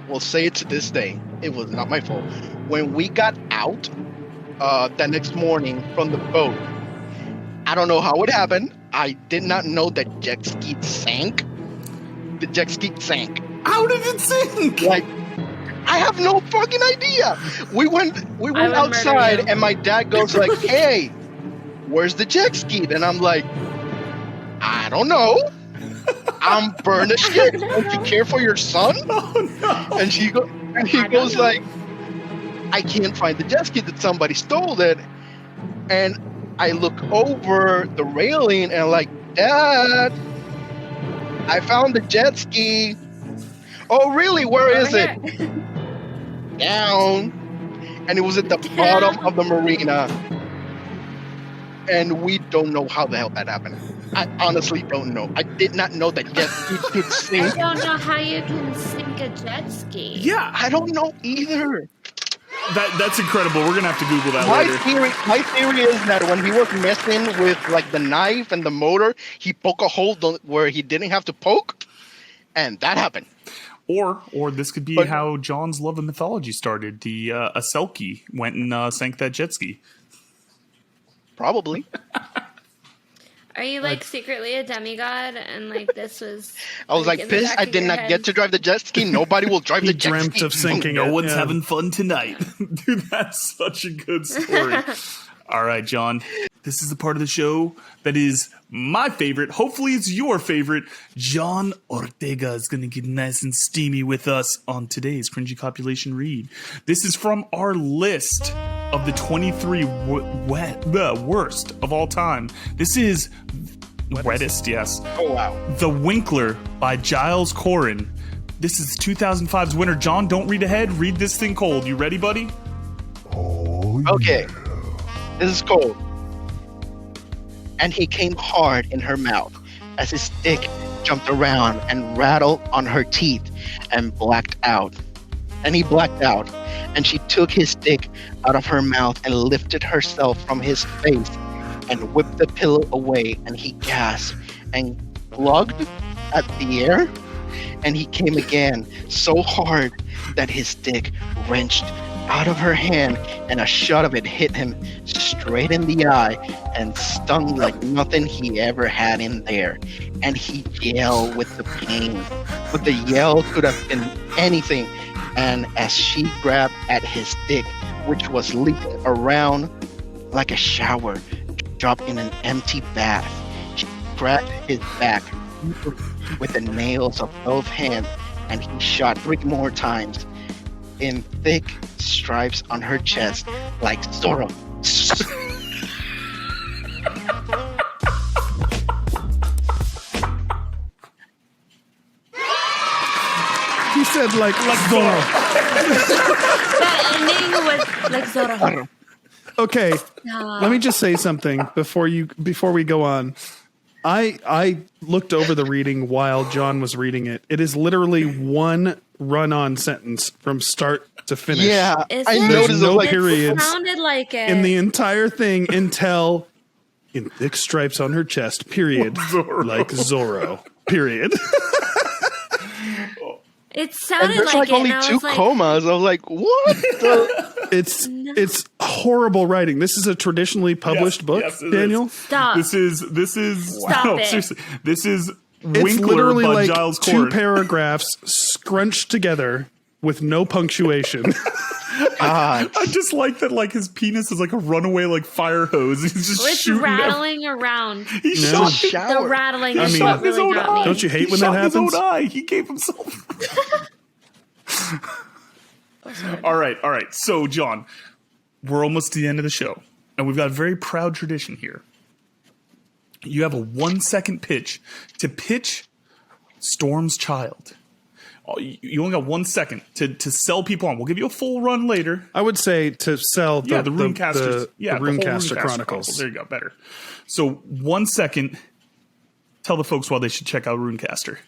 Speaker 4: will say it to this day, it was not my fault. When we got out the next morning from the boat, I don't know how it happened. I did not know that jet ski sank. The jet ski sank.
Speaker 2: How did it sink?
Speaker 4: Like, I have no fucking idea. We went
Speaker 3: would
Speaker 4: outside
Speaker 3: murder you.
Speaker 4: and my dad goes like, hey, where's the jet ski? And I'm like, I don't know. I'm burned as shit. Don't you care for your son?
Speaker 2: Oh no!
Speaker 4: And he goes like, I can't find the jet ski, that somebody stole it. And I look over the railing and I'm like, Dad, I found the jet ski. Oh, really? Where is it? Down. And it was at the bottom of the marina. And we don't know how the hell that happened. I honestly don't know. I did not know that jet ski could
Speaker 3: I
Speaker 4: sink.
Speaker 3: don't know how you can sink a jet ski.
Speaker 2: Yeah,
Speaker 4: I don't know either.
Speaker 2: that's incredible. We're gonna have to Google that
Speaker 4: My
Speaker 2: later.
Speaker 4: theory is that when he was messing with like the knife and the motor, he poked a hole where he didn't have to poke, and that happened.
Speaker 2: Or this could be how John's love of mythology started. The a Selkie went and sank that jet ski.
Speaker 4: Probably.
Speaker 3: Are you like secretly a demigod and like this was?
Speaker 4: I was like
Speaker 3: in the
Speaker 4: pissed
Speaker 3: back
Speaker 4: I
Speaker 3: of
Speaker 4: did
Speaker 3: your
Speaker 4: not
Speaker 3: head?
Speaker 4: get to drive the jet ski. Nobody will drive
Speaker 1: He
Speaker 4: the jet
Speaker 1: dreamt
Speaker 4: ski.
Speaker 1: of sinking
Speaker 2: No
Speaker 1: it.
Speaker 2: one's
Speaker 1: Yeah.
Speaker 2: having fun tonight. Dude, that's such a good story. All right, John. This is the part of the show that is my favorite. Hopefully it's your favorite. John Ortega is going to get nice and steamy with us on today's Cringey Copulation read. This is from our list of the 23 worst of all time. This is wettest, yes.
Speaker 4: Oh, wow.
Speaker 2: The Winkler by Giles Corrin. This is 2005's winner. John, don't read ahead. Read this thing cold. You ready, buddy?
Speaker 4: Okay. This is cold. And he came hard in her mouth as his dick jumped around and rattled on her teeth and blacked out. And he blacked out. And she took his dick out of her mouth and lifted herself from his face and whipped the pillow away. And he gasped and glugged at the air. And he came again so hard that his dick wrenched out of her hand and a shot of it hit him straight in the eye and stung like nothing he ever had in there. And he yelled with the pain, but the yell could have been anything. And as she grabbed at his dick, which was leaking around like a shower dropped in an empty bath, she grabbed his back with the nails of both hands, and he shot 3 more times in thick stripes on her chest like Zorro.
Speaker 1: He said like Zorro.
Speaker 3: That ending was like Zorro.
Speaker 1: Okay, let me just say something before we go on. I looked over the reading while John was reading it. It is literally one run-on sentence from start to finish.
Speaker 4: Yeah,
Speaker 3: Is
Speaker 4: I
Speaker 3: it?
Speaker 4: noticed
Speaker 1: There's no
Speaker 4: like,
Speaker 1: periods
Speaker 3: It sounded like it.
Speaker 1: in the entire thing until in thick stripes on her chest, period.
Speaker 2: Zorro.
Speaker 1: Like Zorro, period.
Speaker 3: It
Speaker 4: and
Speaker 3: sounded
Speaker 4: there's
Speaker 3: like
Speaker 4: like
Speaker 3: it,
Speaker 4: only
Speaker 3: and I
Speaker 4: 2
Speaker 3: was like,
Speaker 4: comas. I was like, what?
Speaker 1: It's horrible writing. This is a traditionally published book,
Speaker 2: yes, it
Speaker 1: Daniel.
Speaker 2: is.
Speaker 3: stop.
Speaker 2: This is
Speaker 3: Stop
Speaker 2: no,
Speaker 3: it.
Speaker 2: seriously. This is
Speaker 1: It's
Speaker 2: Winkler
Speaker 1: literally
Speaker 2: by
Speaker 1: like
Speaker 2: Giles
Speaker 1: 2
Speaker 2: Corrin.
Speaker 1: paragraphs scrunched together with no punctuation.
Speaker 4: God.
Speaker 2: I just like that. Like his penis is like a runaway like fire hose. He's just
Speaker 3: It's
Speaker 2: shooting.
Speaker 3: rattling around.
Speaker 2: He
Speaker 1: No.
Speaker 2: shot,
Speaker 3: The
Speaker 4: Shower.
Speaker 3: rattling
Speaker 1: I
Speaker 3: is
Speaker 1: mean-
Speaker 3: what
Speaker 2: shot his
Speaker 3: really
Speaker 2: own
Speaker 3: got
Speaker 2: eye.
Speaker 3: me.
Speaker 1: Don't you hate
Speaker 2: He
Speaker 1: when that
Speaker 2: shot his
Speaker 1: happens?
Speaker 2: own eye. He gave himself. All right. So, John, we're almost to the end of the show, and we've got a very proud tradition here. You have a 1-second pitch to pitch Storm's Child. You only got 1 second to sell people on. We'll give you a full run later.
Speaker 1: I would say to sell the
Speaker 2: Rune Caster.
Speaker 1: the Rune Caster Chronicles.
Speaker 2: There you go. Better. So 1 second. Tell the folks why they should check out Rune Caster.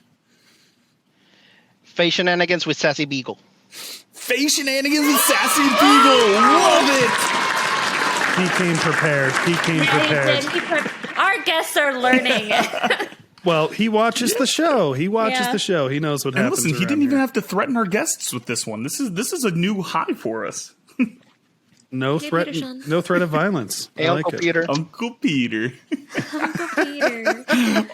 Speaker 4: Face shenanigans with Sassy Beagle.
Speaker 2: Face shenanigans with Sassy Beagle. Love it.
Speaker 1: He came prepared. He came
Speaker 3: Yeah, he
Speaker 1: prepared.
Speaker 3: did. Our guests are learning.
Speaker 1: Well, he watches the show. He watches
Speaker 3: Yeah.
Speaker 1: the show. He knows what
Speaker 2: And
Speaker 1: happens.
Speaker 2: listen, he
Speaker 1: around
Speaker 2: didn't even
Speaker 1: here.
Speaker 2: have to threaten our guests with this one. This is a new high for us.
Speaker 1: No
Speaker 3: Hey,
Speaker 1: threat.
Speaker 3: Peter Sean.
Speaker 1: No threat of violence.
Speaker 4: Hey,
Speaker 1: I like
Speaker 4: Uncle
Speaker 1: it.
Speaker 4: Peter.
Speaker 2: Uncle Peter.
Speaker 3: Uncle Peter.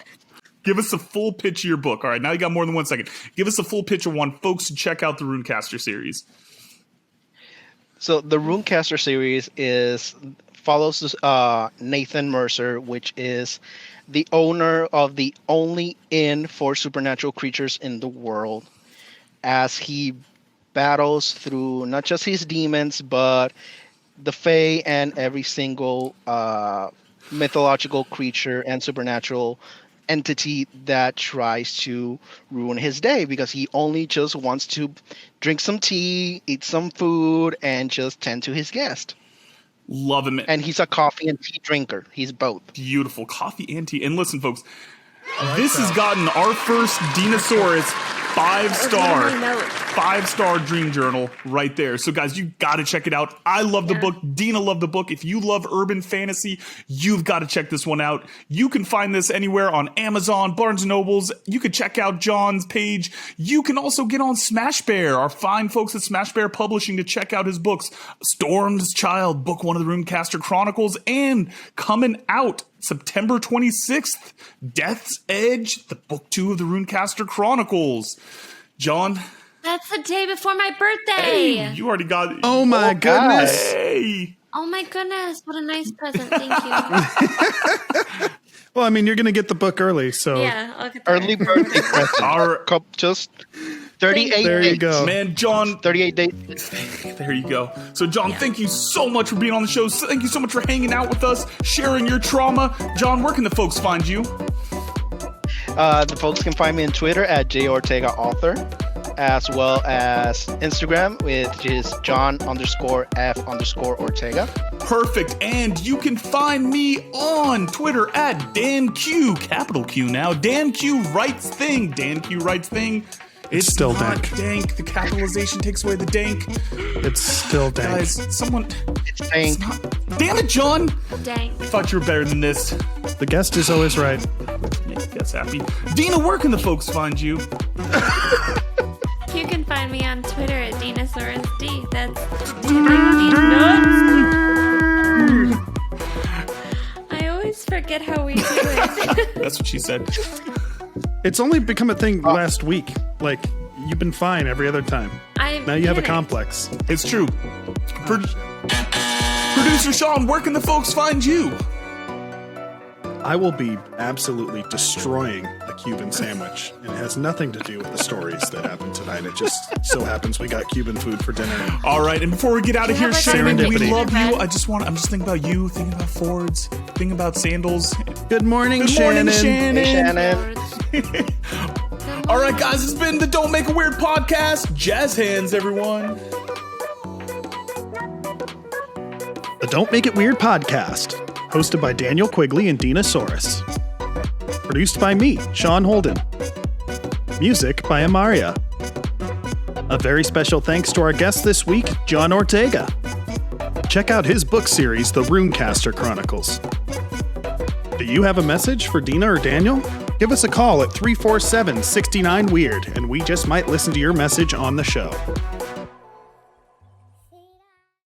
Speaker 2: Give us a full pitch of your book. All right, now you got more than 1 second. Give us a full pitch of one. Folks, check out the Rune Caster series.
Speaker 4: So the Rune Caster series follows Nathan Mercer, which is the owner of the only inn for supernatural creatures in the world, as he battles through not just his demons, but the Fae and every single mythological creature and supernatural entity that tries to ruin his day, because he only just wants to drink some tea, eat some food, and just tend to his guest.
Speaker 2: Love him.
Speaker 4: And he's a coffee and tea drinker. He's both.
Speaker 2: Beautiful. Coffee and tea. And listen, folks, this has gotten our first Dinosaurus 5-star dream journal right there. So guys, you got to check it out. I love the book. Dina loved the book. If you love urban fantasy, you've got to check this one out. You can find this anywhere on Amazon, Barnes & Nobles. You can check out John's page. You can also get on Smash Bear, our fine folks at Smash Bear Publishing, to check out his books. Storm's Child, book 1 of the Rune Caster Chronicles, and coming out September 26th, Death's Edge, the book 2 of the Rune Caster Chronicles. John?
Speaker 3: That's the day before my birthday.
Speaker 2: Hey, you already got it.
Speaker 1: Oh my goodness.
Speaker 2: Hey.
Speaker 3: Oh my goodness, what a nice present. Thank you.
Speaker 1: Well, I mean, you're going to get the book early, so.
Speaker 3: Yeah, I'll get that.
Speaker 4: Early birthday present. Just 38
Speaker 1: There
Speaker 4: days.
Speaker 1: you go.
Speaker 2: Man, John.
Speaker 4: 38 days.
Speaker 2: There you go. So, John, thank you so much for being on the show. Thank you so much for hanging out with us, sharing your trauma. John, where can the folks find you?
Speaker 4: The folks can find me on Twitter at JOrtegaAuthor, as well as Instagram, which is John_F_Ortega.
Speaker 2: Perfect. And you can find me on Twitter at DanQ, capital Q now. DanQ Writes Thing. DanQ Writes Thing. It's
Speaker 1: still
Speaker 2: not
Speaker 1: dank.
Speaker 2: dank. The capitalization takes away the dank.
Speaker 1: It's still dank.
Speaker 2: Guys, someone...
Speaker 4: It's dank.
Speaker 2: Damn it, John!
Speaker 3: Dang.
Speaker 2: Thought you were better than this.
Speaker 1: The guest is always right.
Speaker 2: Make us happy. Dina, where can the folks find you?
Speaker 3: You can find me on Twitter at DinosaurusD. That's I always forget how we do it.
Speaker 2: That's what she said.
Speaker 1: It's only become a thing last week. Like, you've been fine every other time. Now you have a complex.
Speaker 2: It's true. Producer Sean, where can the folks find you?
Speaker 1: I will be absolutely destroying a Cuban sandwich. It has nothing to do with the stories that happened tonight. It just so happens we got Cuban food for dinner.
Speaker 2: All right, and before we get out of here,
Speaker 3: like
Speaker 2: Shannon, we
Speaker 1: serendipity.
Speaker 2: love you. I'm just thinking about you, thinking about Fords, thinking about sandals.
Speaker 1: Good morning,
Speaker 2: Good morning,
Speaker 1: Shannon.
Speaker 4: Hey, Shannon.
Speaker 2: All right, guys, it's been the Don't Make a Weird podcast. Jazz hands, everyone.
Speaker 1: The Don't Make It Weird podcast, hosted by Daniel Quigley and Dina Soros. Produced by me, Sean Holden. Music by Amaria. A very special thanks to our guest this week, John Ortega. Check out his book series, The Rune Caster Chronicles. Do you have a message for Dina or Daniel? Give us a call at 347-69-WEIRD, and we just might listen to your message on the show.